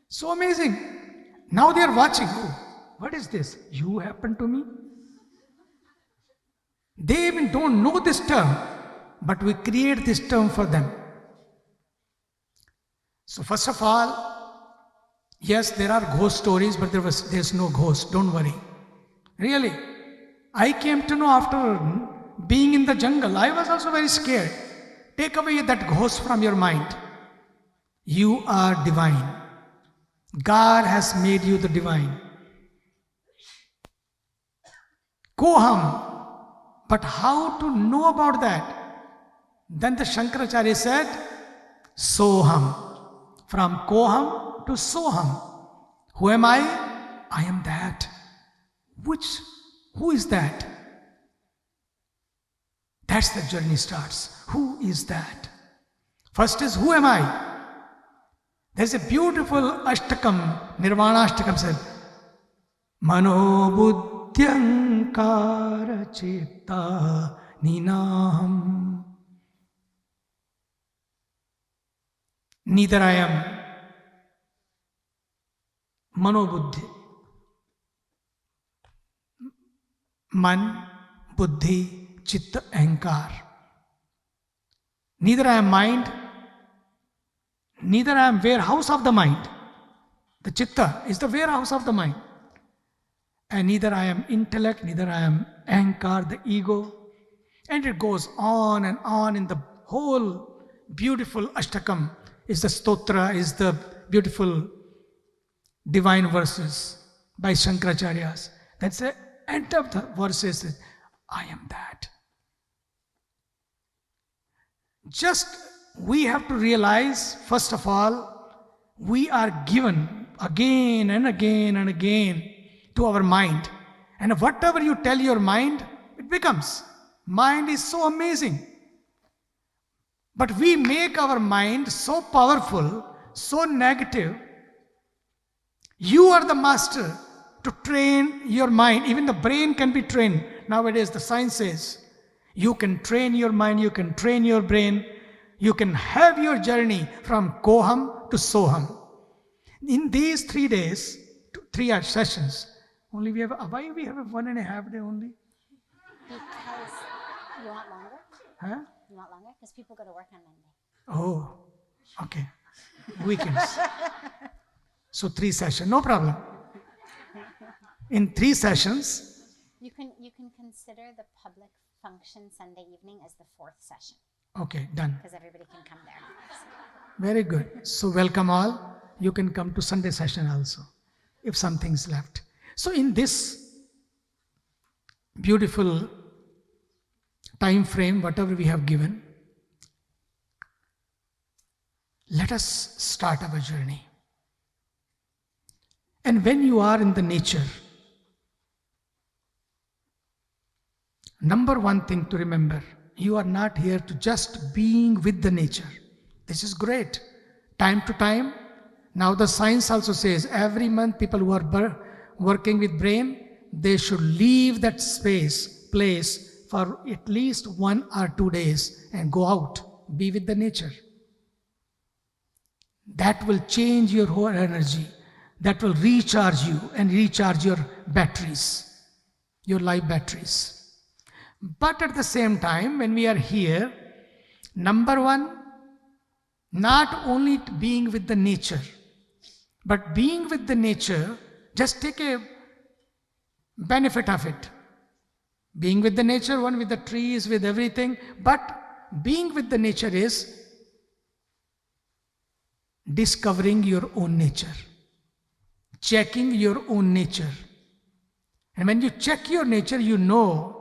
So amazing. Now they are watching. Oh, what is this? You happened to me? They even don't know this term, but we create this term for them. So first of all, yes, there are ghost stories, but there's no ghost. Don't worry. Really. I came to know after being in the jungle, I was also very scared. Take away that ghost from your mind. You are divine. God has made you the divine. Koham. But how to know about that? Then the Shankaracharya said, Soham. From Koham to Soham. Who am I? I am that. Who is that? That's the journey starts. Who is that? First is, who am I? There's a beautiful Ashtakam, Nirvana Ashtakam said, Mano buddhyankara chitta ninaham. Neither I am manobuddhi. Man, buddhi, chitta, ahankar. Neither I am mind, neither I am warehouse of the mind. The chitta is the warehouse of the mind. And neither I am intellect, neither I am ahankar, the ego. And it goes on and on in the whole beautiful Ashtakam. Is the stotra, is the beautiful divine verses by Shankaracharyas. That's the end of the verses. I am that. Just we have to realize, first of all, we are given again and again and again to our mind. And whatever you tell your mind, it becomes. Mind is so amazing. But we make our mind so powerful, so negative. You are the master to train your mind. Even the brain can be trained. Nowadays the science says, you can train your mind, you can train your brain. You can have your journey from Koham to Soham. In these 3 days, 3 sessions, only we have, why we have a 1.5 day only? Because you want longer? Huh? You want longer? Because people go to work on Monday. Oh, okay. Weekends. So 3 sessions, no problem. In 3 sessions. You can consider the public function Sunday evening as the 4th session. Okay, done. Because everybody can come there. Very good. So welcome all. You can come to Sunday session also, if something's left. So in this beautiful time frame, whatever we have given, let us start our journey. And when you are in the nature, number one thing to remember, you are not here to just being with the nature. This is great. Time to time. Now the science also says every month people who are working with brain, they should leave that place for at least 1 or 2 days and go out, be with the nature. That will change your whole energy. That will recharge you and recharge your batteries, your life batteries. But at the same time, when we are here, number one, not only being with the nature, but being with the nature, just take a benefit of it. Being with the nature, one with the trees, with everything, but being with the nature is discovering your own nature, checking your own nature. And when you check your nature, you know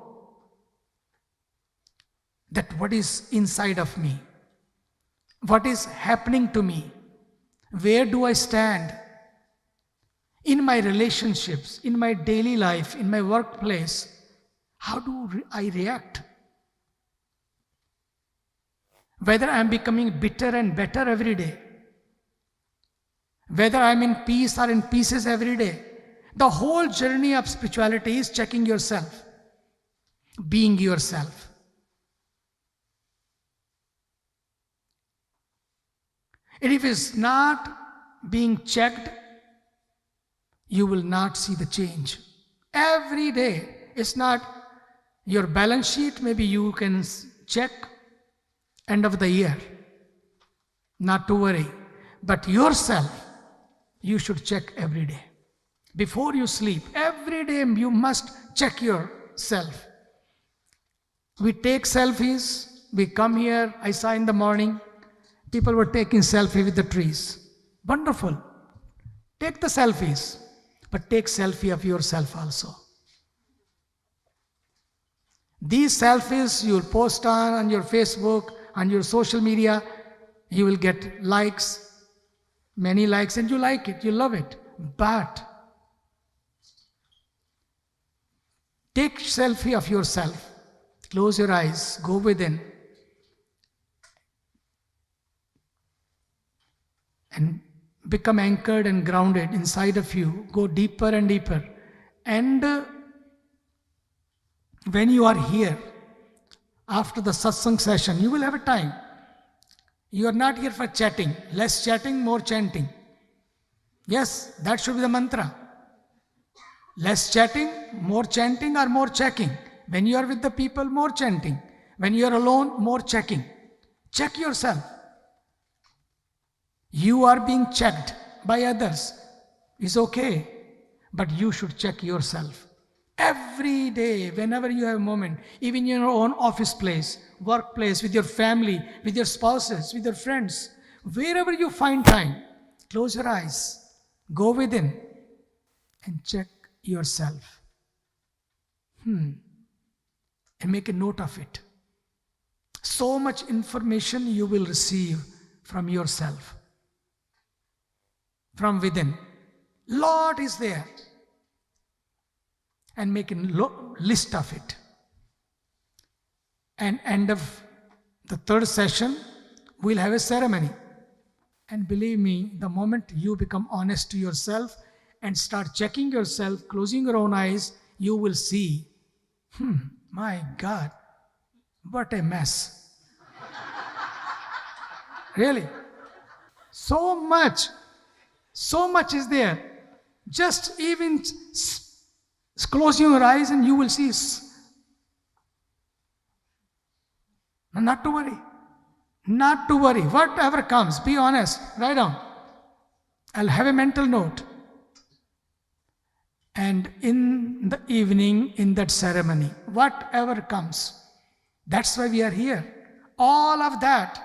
that what is inside of me, what is happening to me, where do I stand, in my relationships, in my daily life, in my workplace, how do I react? Whether I am becoming bitter and better every day, whether I am in peace or in pieces every day. The whole journey of spirituality is checking yourself, being yourself. And if it's not being checked, you will not see the change. Every day, it's not your balance sheet, maybe you can check end of the year, not to worry. But yourself, you should check every day. Before you sleep, every day you must check yourself. We take selfies, we come here, I saw in the morning, people were taking selfie with the trees. Wonderful. Take the selfies, but take selfie of yourself also. These selfies you will post on your Facebook, on your social media, you will get likes, many likes, and you like it, you love it. But take selfie of yourself, close your eyes, go within, and become anchored and grounded inside of you. Go deeper and deeper. And when you are here, after the satsang session, you will have a time. You are not here for chatting. Less chatting, more chanting. Yes, that should be the mantra. Less chatting, more chanting or more checking. When you are with the people, more chanting. When you are alone, more checking. Check yourself. You are being checked by others. It's okay. But you should check yourself. Every day, whenever you have a moment, even in your own office place, workplace, with your family, with your spouses, with your friends, wherever you find time, close your eyes, go within and check yourself. And make a note of it. So much information you will receive from yourself, from within. Lot is there. And make a list of it. And end of the third session, we'll have a ceremony. And believe me, the moment you become honest to yourself and start checking yourself, closing your own eyes, you will see, my God, what a mess. Really. So much is there. Just even close your eyes and you will see. Not to worry. Not to worry. Whatever comes, be honest. Write down. I'll have a mental note. And in the evening, in that ceremony, whatever comes, that's why we are here. All of that,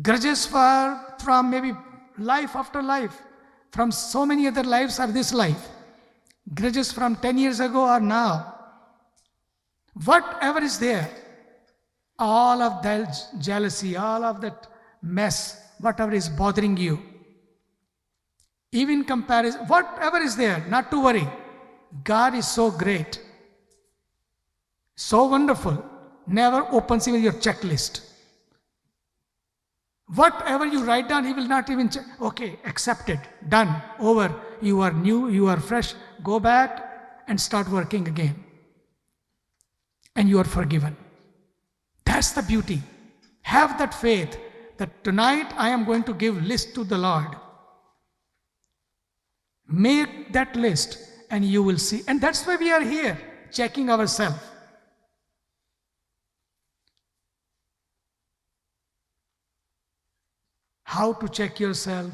grudges from maybe life after life, from so many other lives or this life, grudges from 10 years ago or now, whatever is there, all of that jealousy, all of that mess, whatever is bothering you, even comparison, whatever is there, not to worry. God is so great, so wonderful, never opens even your checklist. Whatever you write down, He will not even check. Okay, accepted, done, over. You are new, you are fresh. Go back and start working again. And you are forgiven. That's the beauty. Have that faith that tonight I am going to give list to the Lord. Make that list and you will see. And that's why we are here, checking ourselves. How to check yourself,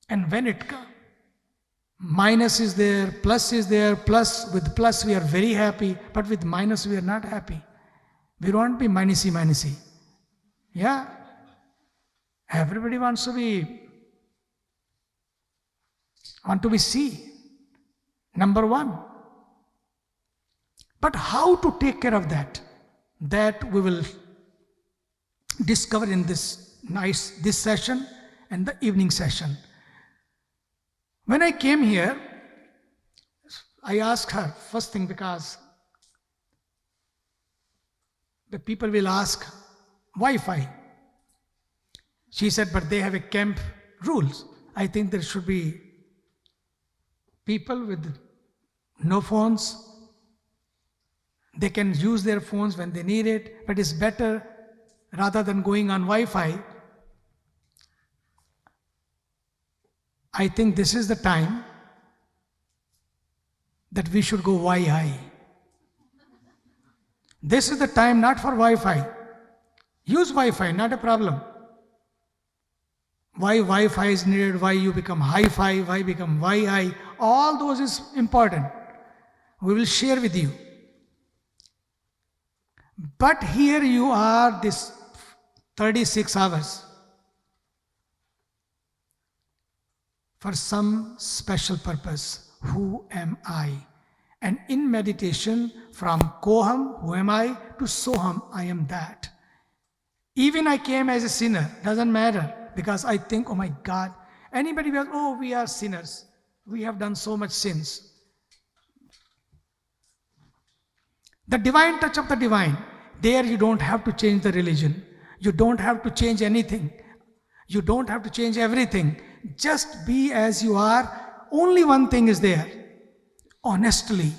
and when it comes, minus is there, plus is there, with plus we are very happy, but with minus we are not happy. We don't want to be minusy. Yeah? Everybody wants to be C, number one. But how to take care of that? That we will discover in this session and the evening session. When I came here, I asked her first thing, because the people will ask Wi-Fi. She said, but they have a camp rules. I think there should be people with no phones. They can use their phones when they need it, but it's better rather than going on Wi-Fi. I think this is the time that we should go Wi-Fi. This is the time not for Wi-Fi. Use Wi-Fi, not a problem. Why Wi-Fi is needed, why you become hi-fi, why become Wi-Fi, all those is important. We will share with you. But here you are, this 36 hours, for some special purpose. Who am I? And in meditation, from Koham, who am I, to Soham, I am that. Even I came as a sinner, doesn't matter, because I think, oh my God, anybody will, oh, we are sinners. We have done so much sins. The divine touch of the divine, there you don't have to change the religion. You don't have to change anything. You don't have to change everything. Just be as you are. Only one thing is there. Honestly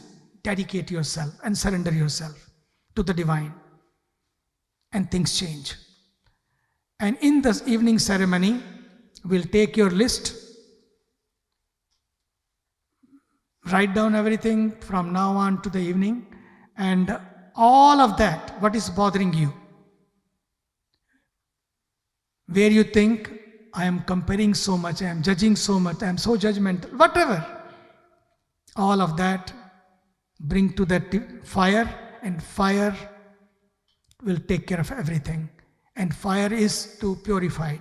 dedicate yourself and surrender yourself to the divine. And things change. And in this evening ceremony, we'll take your list. Write down everything from now on to the evening. And all of that, what is bothering you. Where you think, I am comparing so much, I am judging so much, I am so judgmental, whatever. All of that, bring to that fire, and fire will take care of everything. And fire is to purify.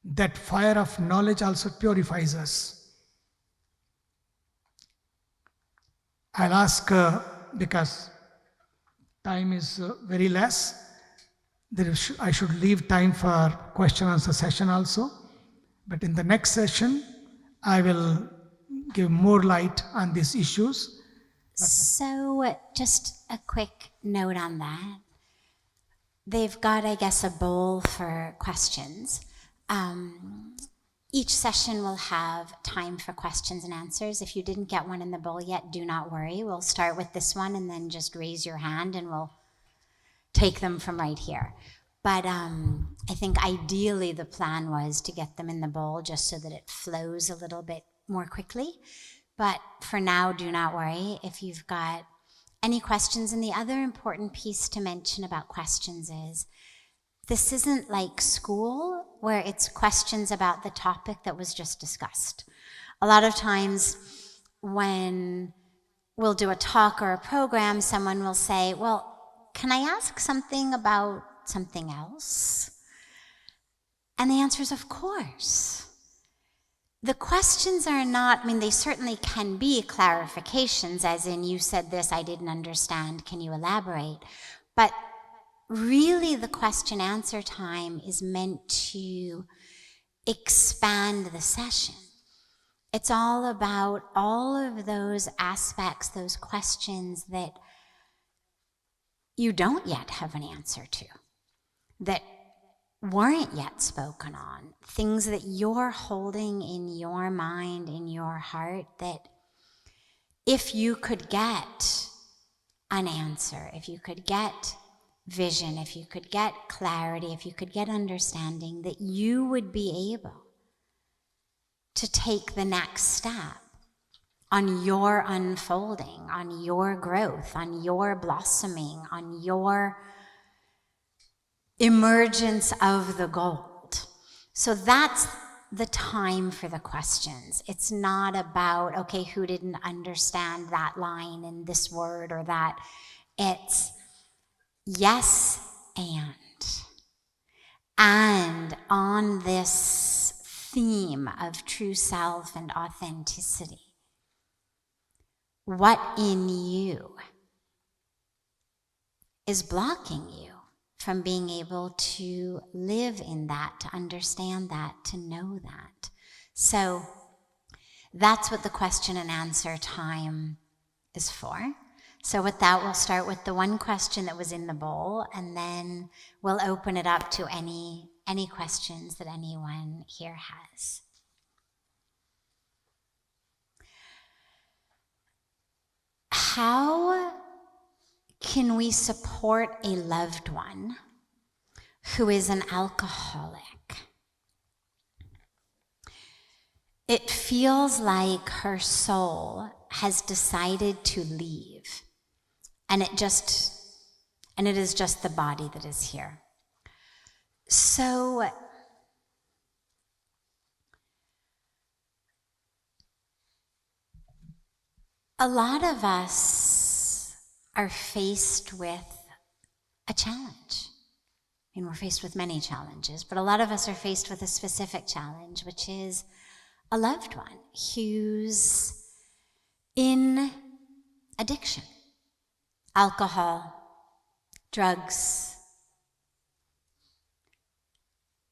That fire of knowledge also purifies us. I'll ask, because time is very less, I should leave time for question answer session also. But in the next session, I will give more light on these issues. So just a quick note on that. They've got, I guess, a bowl for questions. Each session will have time for questions and answers. If you didn't get one in the bowl yet, do not worry. We'll start with this one and then just raise your hand and we'll take them from right here. But I think ideally the plan was to get them in the bowl just so that it flows a little bit more quickly. But for now, do not worry if you've got any questions. And the other important piece to mention about questions is, this isn't like school where it's questions about the topic that was just discussed. A lot of times when we'll do a talk or a program, someone will say, well, can I ask something about something else? And the answer is, of course. The questions are not, they certainly can be clarifications, as in, you said this, I didn't understand, can you elaborate? But really the question answer time is meant to expand the session. It's all about all of those aspects, those questions that you don't yet have an answer to, that weren't yet spoken on, things that you're holding in your mind, in your heart, that if you could get an answer, if you could get vision, if you could get clarity, if you could get understanding, that you would be able to take the next step on your unfolding, on your growth, on your blossoming, on your emergence of the gold. So that's the time for the questions. It's not about, okay, who didn't understand that line in this word or that. It's yes and on this theme of true self and authenticity, what in you is blocking you from being able to live in that, to understand that, to know that? So That's what the question and answer time is for. So with that, we'll start with the one question that was in the bowl, and then we'll open it up to any questions that anyone here has. How can we support a loved one who is an alcoholic? It feels like her soul has decided to leave, and it is just the body that is here. So a lot of us are faced with a challenge. I mean, we're faced with many challenges, but a lot of us are faced with a specific challenge, which is a loved one who's in addiction, alcohol, drugs,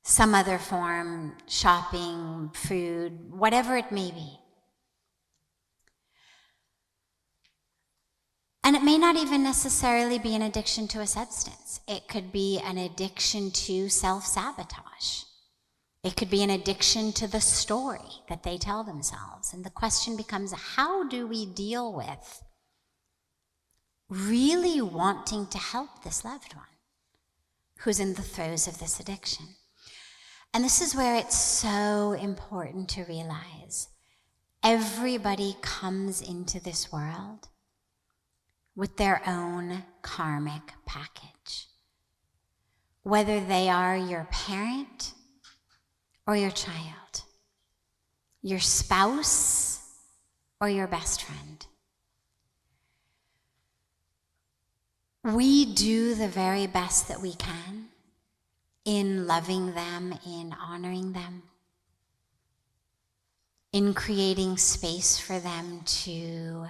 some other form, shopping, food, whatever it may be. And it may not even necessarily be an addiction to a substance. It could be an addiction to self-sabotage. It could be an addiction to the story that they tell themselves. And the question becomes, how do we deal with really wanting to help this loved one who's in the throes of this addiction? And this is where it's so important to realize everybody comes into this world with their own karmic package. Whether they are your parent or your child, your spouse or your best friend. We do the very best that we can in loving them, in honoring them, in creating space for them to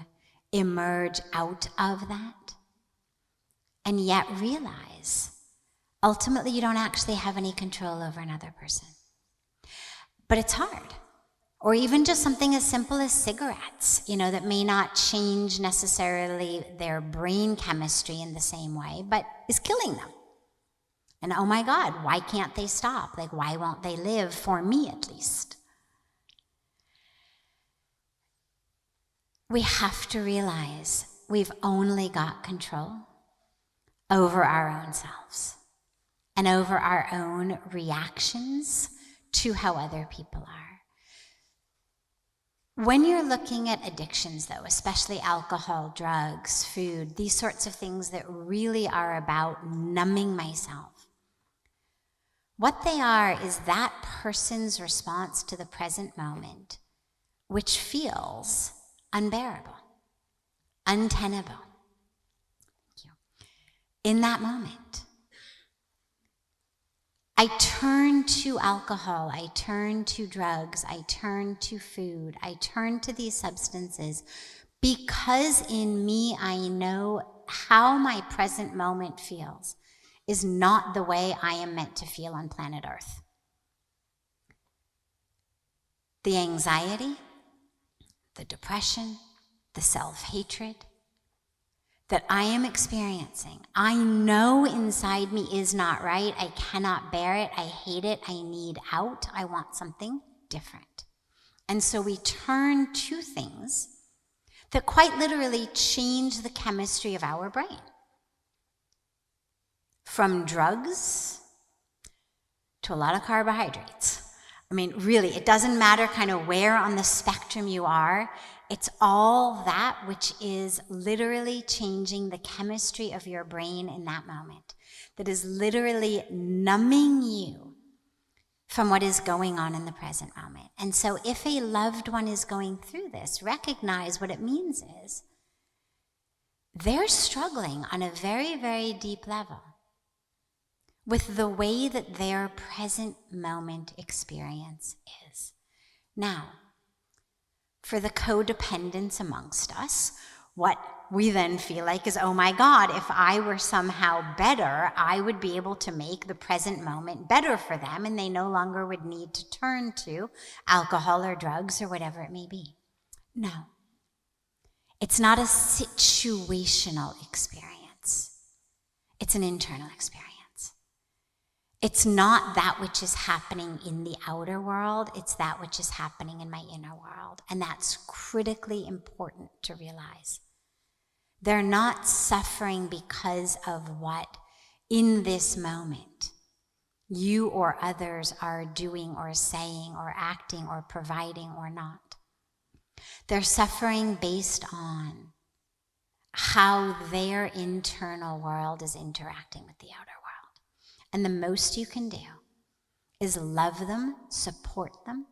emerge out of that, and yet realize ultimately you don't actually have any control over another person. But it's hard. Or even just something as simple as cigarettes, that may not change necessarily their brain chemistry in the same way, but is killing them. And oh my God, why can't they stop? Like, why won't they live, for me at least? We have to realize we've only got control over our own selves and over our own reactions to how other people are. When you're looking at addictions, though, especially alcohol, drugs, food, these sorts of things that really are about numbing myself, what they are is that person's response to the present moment, which feels unbearable, untenable. Thank you. In that moment, I turn to alcohol, I turn to drugs, I turn to food, I turn to these substances because in me I know how my present moment feels is not the way I am meant to feel on planet Earth. The anxiety, the depression, the self-hatred that I am experiencing, I know inside me is not right. I cannot bear it. I hate it. I need out. I want something different. And so we turn to things that quite literally change the chemistry of our brain. From drugs to a lot of carbohydrates. I mean, really, it doesn't matter kind of where on the spectrum you are. It's all that which is literally changing the chemistry of your brain in that moment. That is literally numbing you from what is going on in the present moment. And so if a loved one is going through this, recognize what it means is they're struggling on a very, very deep level with the way that their present moment experience is. Now, for the codependents amongst us, what we then feel like is, oh my God, if I were somehow better, I would be able to make the present moment better for them, and they no longer would need to turn to alcohol or drugs or whatever it may be. No. It's not a situational experience. It's an internal experience. It's not that which is happening in the outer world, it's that which is happening in my inner world. And that's critically important to realize. They're not suffering because of what, in this moment, you or others are doing or saying or acting or providing or not. They're suffering based on how their internal world is interacting with the outer world. And the most you can do is love them, support them,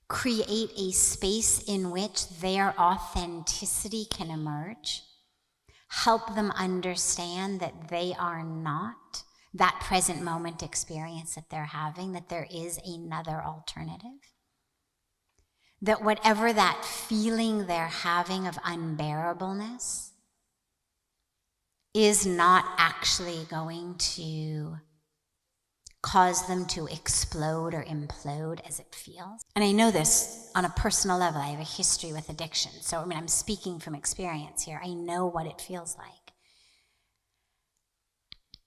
create a space in which their authenticity can emerge, help them understand that they are not that present moment experience that they're having, that there is another alternative, that whatever that feeling they're having of unbearableness is not actually going to cause them to explode or implode as it feels. And I know this on a personal level. I have a history with addiction. So, I'm speaking from experience here. I know what it feels like.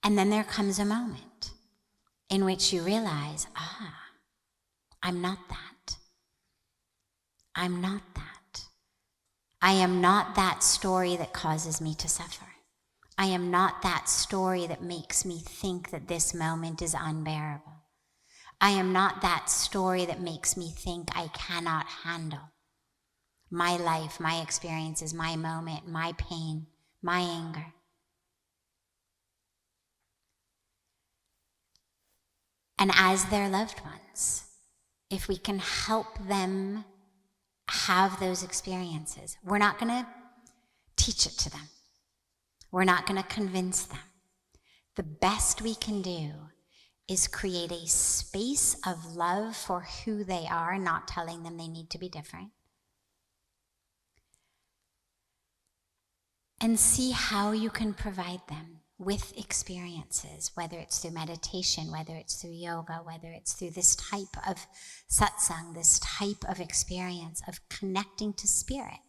And then there comes a moment in which you realize, I'm not that. I'm not that. I am not that story that causes me to suffer. I am not that story that makes me think that this moment is unbearable. I am not that story that makes me think I cannot handle my life, my experiences, my moment, my pain, my anger. And as their loved ones, if we can help them have those experiences, we're not going to teach it to them. We're not going to convince them. The best we can do is create a space of love for who they are, not telling them they need to be different. And see how you can provide them with experiences, whether it's through meditation, whether it's through yoga, whether it's through this type of satsang, this type of experience of connecting to spirit.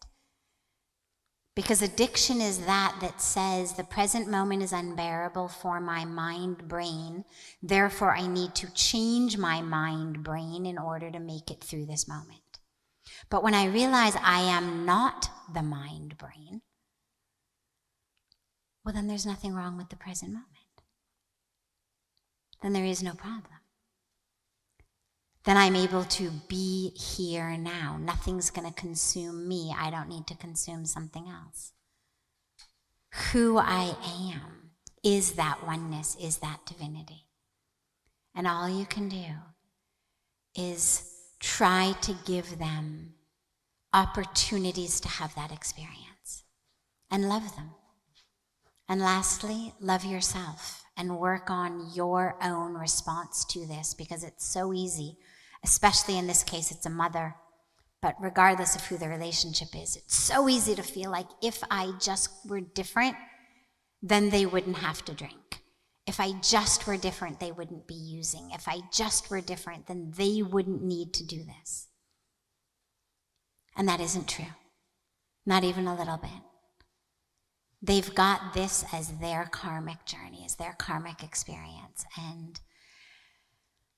Because addiction is that says the present moment is unbearable for my mind brain, therefore I need to change my mind brain in order to make it through this moment. But when I realize I am not the mind brain, well, then there's nothing wrong with the present moment. Then there is no problem. Then I'm able to be here now. Nothing's going to consume me. I don't need to consume something else. Who I am is that oneness, is that divinity. And all you can do is try to give them opportunities to have that experience and love them. And lastly, love yourself and work on your own response to this, because it's so easy, especially in this case, it's a mother, but regardless of who the relationship is, it's so easy to feel like if I just were different, then they wouldn't have to drink. If I just were different, they wouldn't be using. If I just were different, then they wouldn't need to do this. And that isn't true, not even a little bit. They've got this as their karmic journey, as their karmic experience. And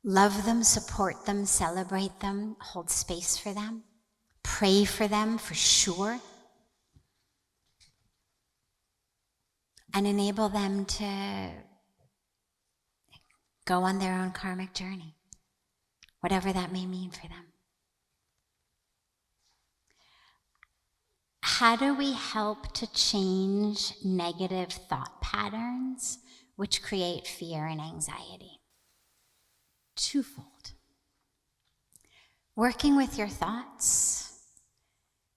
love them, support them, celebrate them, hold space for them, pray for them for sure, and enable them to go on their own karmic journey, whatever that may mean for them. How do we help to change negative thought patterns which create fear and anxiety? Twofold. Working with your thoughts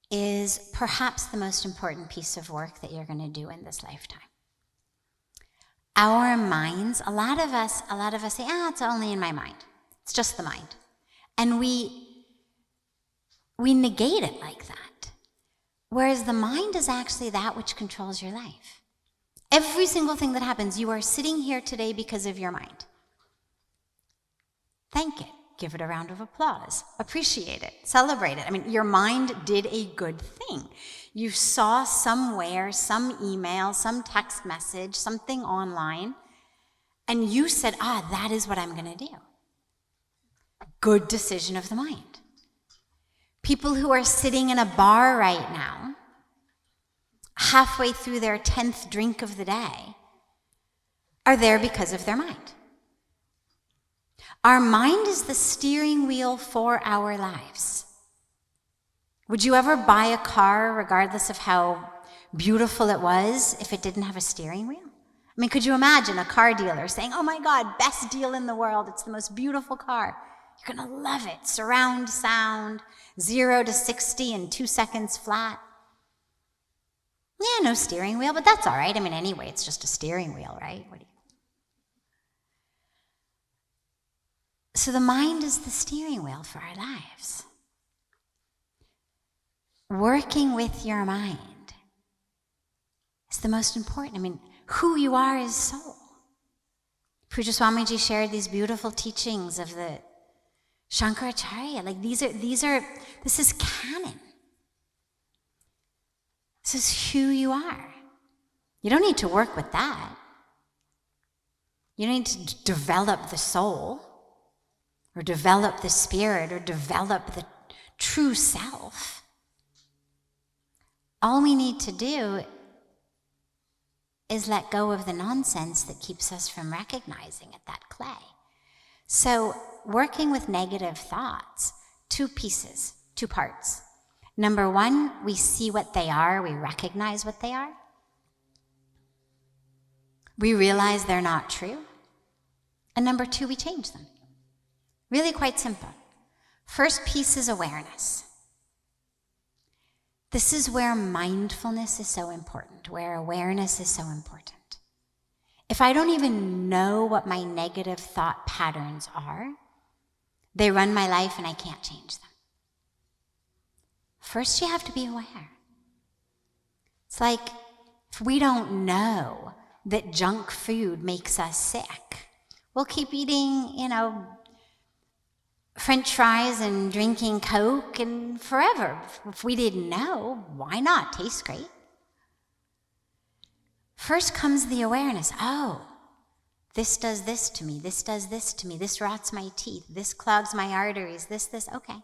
is perhaps the most important piece of work that you're going to do in this lifetime. Our minds, a lot of us say, it's only in my mind. It's just the mind. And we negate it like that. Whereas the mind is actually that which controls your life. Every single thing that happens, you are sitting here today because of your mind. Thank it. give it a round of applause. Appreciate it. Celebrate it. I mean, your mind did a good thing. You saw somewhere, some email, some text message, something online, and you said, that is what I'm going to do. Good decision of the mind. People who are sitting in a bar right now, halfway through their 10th drink of the day, are there because of their mind. Our mind is the steering wheel for our lives. Would you ever buy a car, regardless of how beautiful it was, if it didn't have a steering wheel? I mean, could you imagine a car dealer saying, oh my God, best deal in the world, it's the most beautiful car. You're gonna love it. Surround sound, 0 to 60 in 2 seconds flat. Yeah, no steering wheel, but that's all right. I mean, anyway, it's just a steering wheel, right? So the mind is the steering wheel for our lives. Working with your mind is the most important. I mean, who you are is soul. Pujya Swamiji shared these beautiful teachings of the Shankaracharya. Like this is canon. This is who you are. You don't need to work with that. You don't need to develop the soul, or develop the spirit, or develop the true self. All we need to do is let go of the nonsense that keeps us from recognizing it, that clay. So working with negative thoughts, 2 pieces, 2 parts. Number 1, we see what they are, we recognize what they are. We realize they're not true. And number 2, we change them. Really quite simple. First piece is awareness. This is where mindfulness is so important, where awareness is so important. If I don't even know what my negative thought patterns are, they run my life and I can't change them. First, you have to be aware. It's like if we don't know that junk food makes us sick, we'll keep eating, French fries and drinking Coke and forever. If we didn't know, why not? Tastes great. First comes the awareness. Oh, this does this to me. This does this to me. This rots my teeth. This clogs my arteries. This. Okay.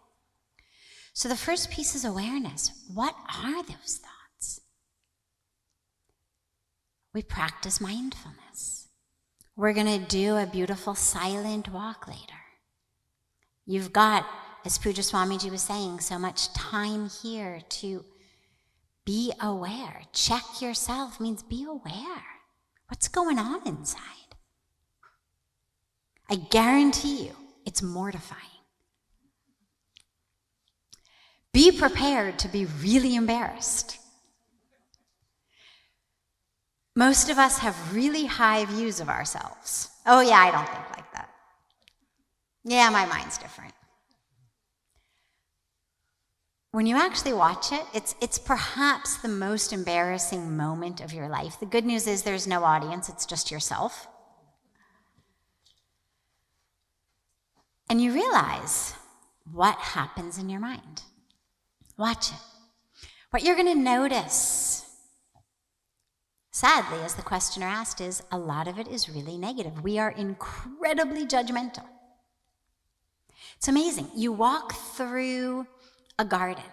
So the first piece is awareness. What are those thoughts? We practice mindfulness. We're going to do a beautiful silent walk later. You've got, as Pujya Swamiji was saying, so much time here to be aware. Check yourself means be aware. What's going on inside? I guarantee you, it's mortifying. Be prepared to be really embarrassed. Most of us have really high views of ourselves. Oh yeah, I don't think like that. Yeah, my mind's different. When you actually watch it, it's perhaps the most embarrassing moment of your life. The good news is there's no audience, it's just yourself. And you realize what happens in your mind. Watch it. What you're going to notice, sadly, as the questioner asked, is a lot of it is really negative. We are incredibly judgmental. It's amazing. You walk through a garden,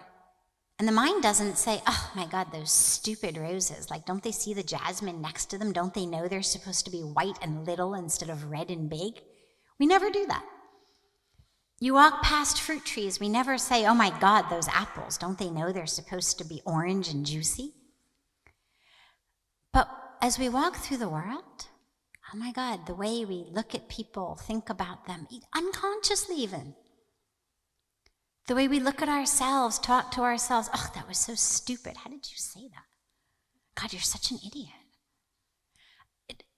and the mind doesn't say, oh my God, those stupid roses. Like, don't they see the jasmine next to them? Don't they know they're supposed to be white and little instead of red and big? We never do that. You walk past fruit trees. We never say, oh my God, those apples. Don't they know they're supposed to be orange and juicy? But as we walk through the world, oh my God, the way we look at people, think about them, unconsciously even. The way we look at ourselves, talk to ourselves, oh, that was so stupid. How did you say that? God, you're such an idiot.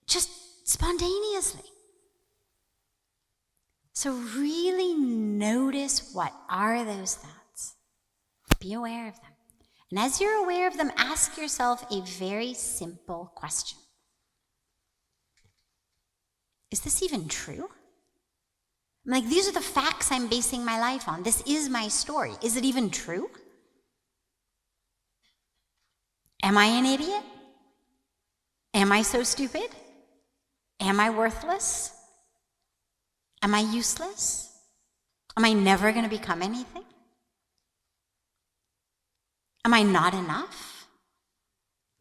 Just spontaneously. So really notice, what are those thoughts? Be aware of them. And as you're aware of them, ask yourself a very simple question. Is this even true? I'm like, these are the facts I'm basing my life on. This is my story. Is it even true? Am I an idiot? Am I so stupid? Am I worthless? Am I useless? Am I never going to become anything? Am I not enough?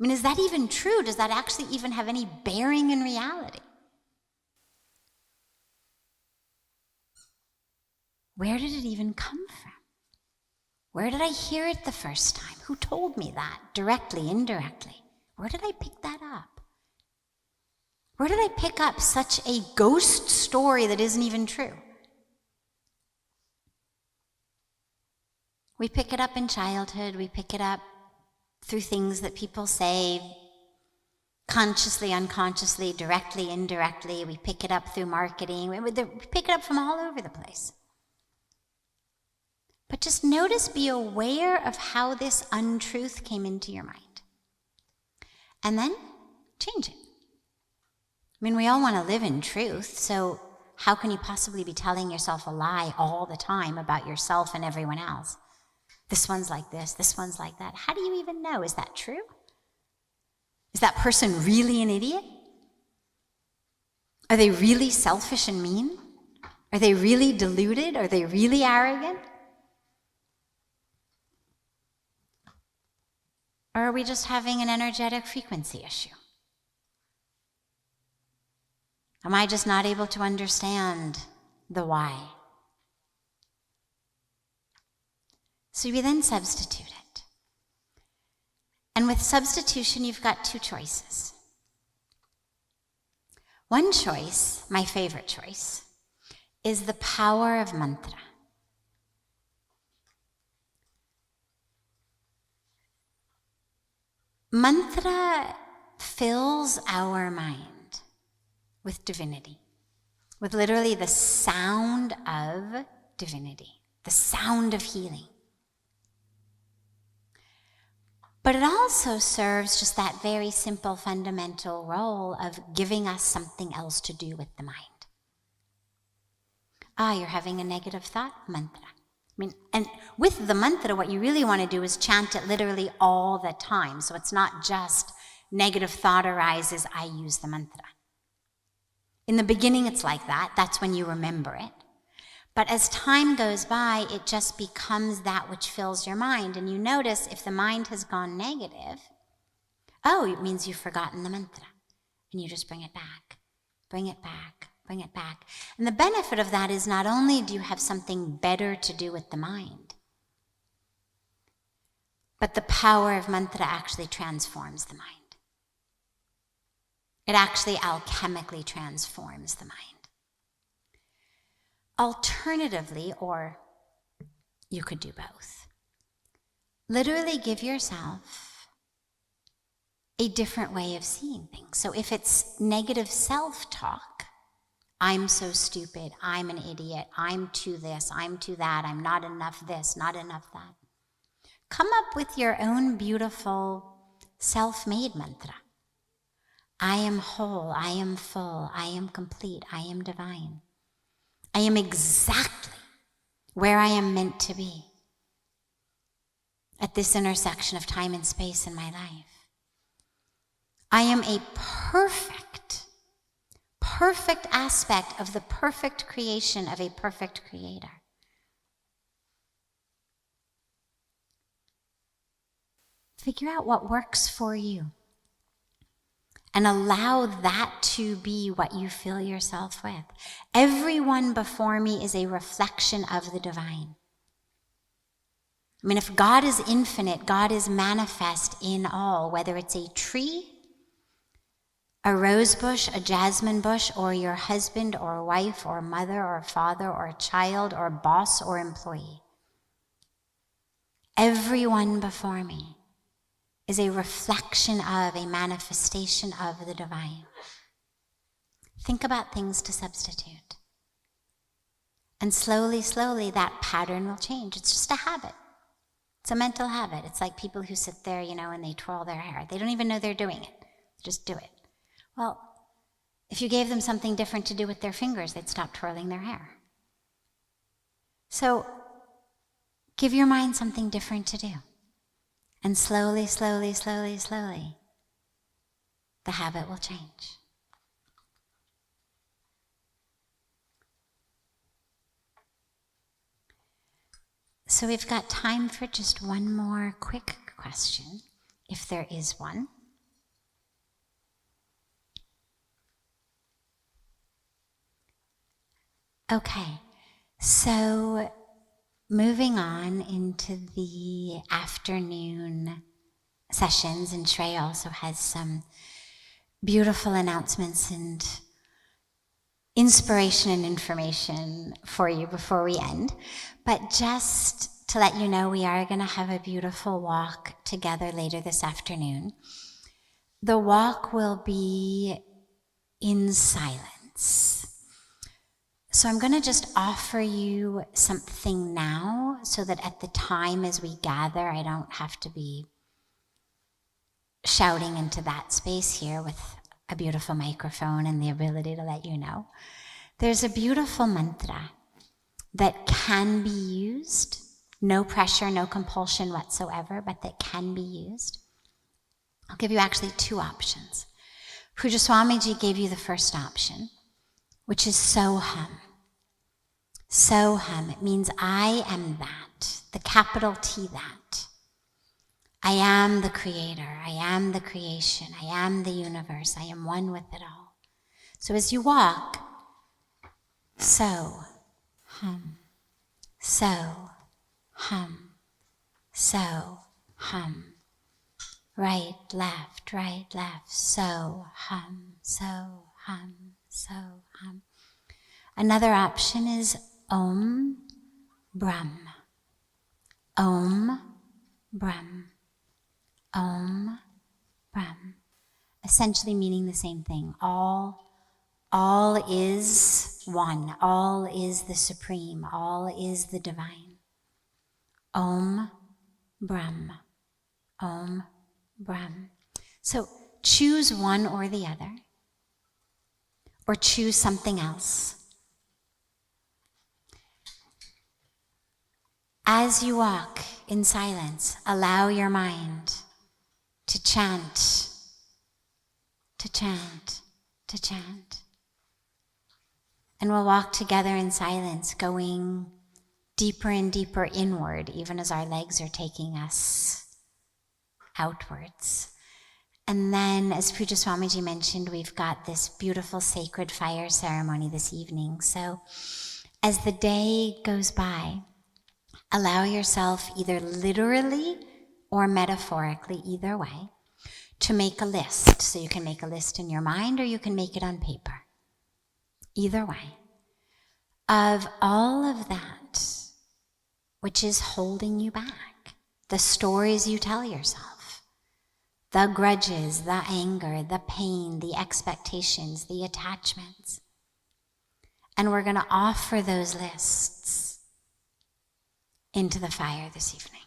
I mean, is that even true? Does that actually even have any bearing in reality? Where did it even come from? Where did I hear it the first time? Who told me that? Directly, indirectly? Where did I pick that up? Where did I pick up such a ghost story that isn't even true? We pick it up in childhood. We pick it up through things that people say, consciously, unconsciously, directly, indirectly. We pick it up through marketing. We pick it up from all over the place. But just notice, be aware of how this untruth came into your mind. And then change it. I mean, we all want to live in truth, so how can you possibly be telling yourself a lie all the time about yourself and everyone else? This one's like this one's like that. How do you even know? Is that true? Is that person really an idiot? Are they really selfish and mean? Are they really deluded? Are they really arrogant? Or are we just having an energetic frequency issue? Am I just not able to understand the why? So we then substitute it. And with substitution, you've got two choices. One choice, my favorite choice, is the power of mantra. Mantra fills our mind with divinity, with literally the sound of divinity, the sound of healing. But it also serves just that very simple fundamental role of giving us something else to do with the mind. You're having a negative thought? Mantra. I mean, and with the mantra, what you really want to do is chant it literally all the time. So it's not just negative thought arises, I use the mantra. In the beginning, it's like that. That's when you remember it. But as time goes by, it just becomes that which fills your mind. And you notice if the mind has gone negative, it means you've forgotten the mantra. And you just bring it back, bring it back, bring it back. And the benefit of that is not only do you have something better to do with the mind, but the power of mantra actually transforms the mind. It actually alchemically transforms the mind. Alternatively, or you could do both, literally give yourself a different way of seeing things. So if it's negative self-talk, I'm so stupid, I'm an idiot, I'm too this, I'm too that, I'm not enough this, not enough that. Come up with your own beautiful self-made mantra. I am whole, I am full, I am complete, I am divine. I am exactly where I am meant to be at this intersection of time and space in my life. I am a perfect aspect of the perfect creation of a perfect creator. Figure out what works for you and allow that to be what you fill yourself with. Everyone before me is a reflection of the divine. I mean, if God is infinite, God is manifest in all, whether it's a tree, a rose bush, a jasmine bush, or your husband or wife or mother or father or child or boss or employee. Everyone before me is a reflection of, a manifestation of the divine. Think about things to substitute. And slowly, slowly, that pattern will change. It's just a habit. It's a mental habit. It's like people who sit there, and they twirl their hair. They don't even know they're doing it. Just do it. Well, if you gave them something different to do with their fingers, they'd stop twirling their hair. So give your mind something different to do. And slowly, slowly, slowly, slowly, the habit will change. So we've got time for just one more quick question, if there is one. Okay, so moving on into the afternoon sessions, and Shrey also has some beautiful announcements and inspiration and information for you before we end. But just to let you know, we are going to have a beautiful walk together later this afternoon. The walk will be in silence. So I'm going to just offer you something now so that at the time as we gather, I don't have to be shouting into that space here with a beautiful microphone and the ability to let you know. There's a beautiful mantra that can be used, no pressure, no compulsion whatsoever, but that can be used. I'll give you actually two options. Pujya Swamiji gave you the first option, which is Soham. Soham, it means I am that, the capital T that. I am the creator, I am the creation, I am the universe, I am one with it all. So as you walk, so, hum, so, hum, so, hum. Right, left, so, hum, so, hum, so, hum. Another option is Om, Brahm. Om, Brahm. Om, Brahm. Essentially meaning the same thing. All is one. All is the supreme. All is the divine. Om, Brahm. Om, Brahm. So choose one or the other, or choose something else. As you walk in silence, allow your mind to chant, to chant, to chant. And we'll walk together in silence, going deeper and deeper inward, even as our legs are taking us outwards. And then, as Pujya Swamiji mentioned, we've got this beautiful sacred fire ceremony this evening. So as the day goes by, allow yourself, either literally or metaphorically, either way, to make a list. So you can make a list in your mind or you can make it on paper. Either way, of all of that which is holding you back, the stories you tell yourself, the grudges, the anger, the pain, the expectations, the attachments. And we're going to offer those lists into the fire this evening.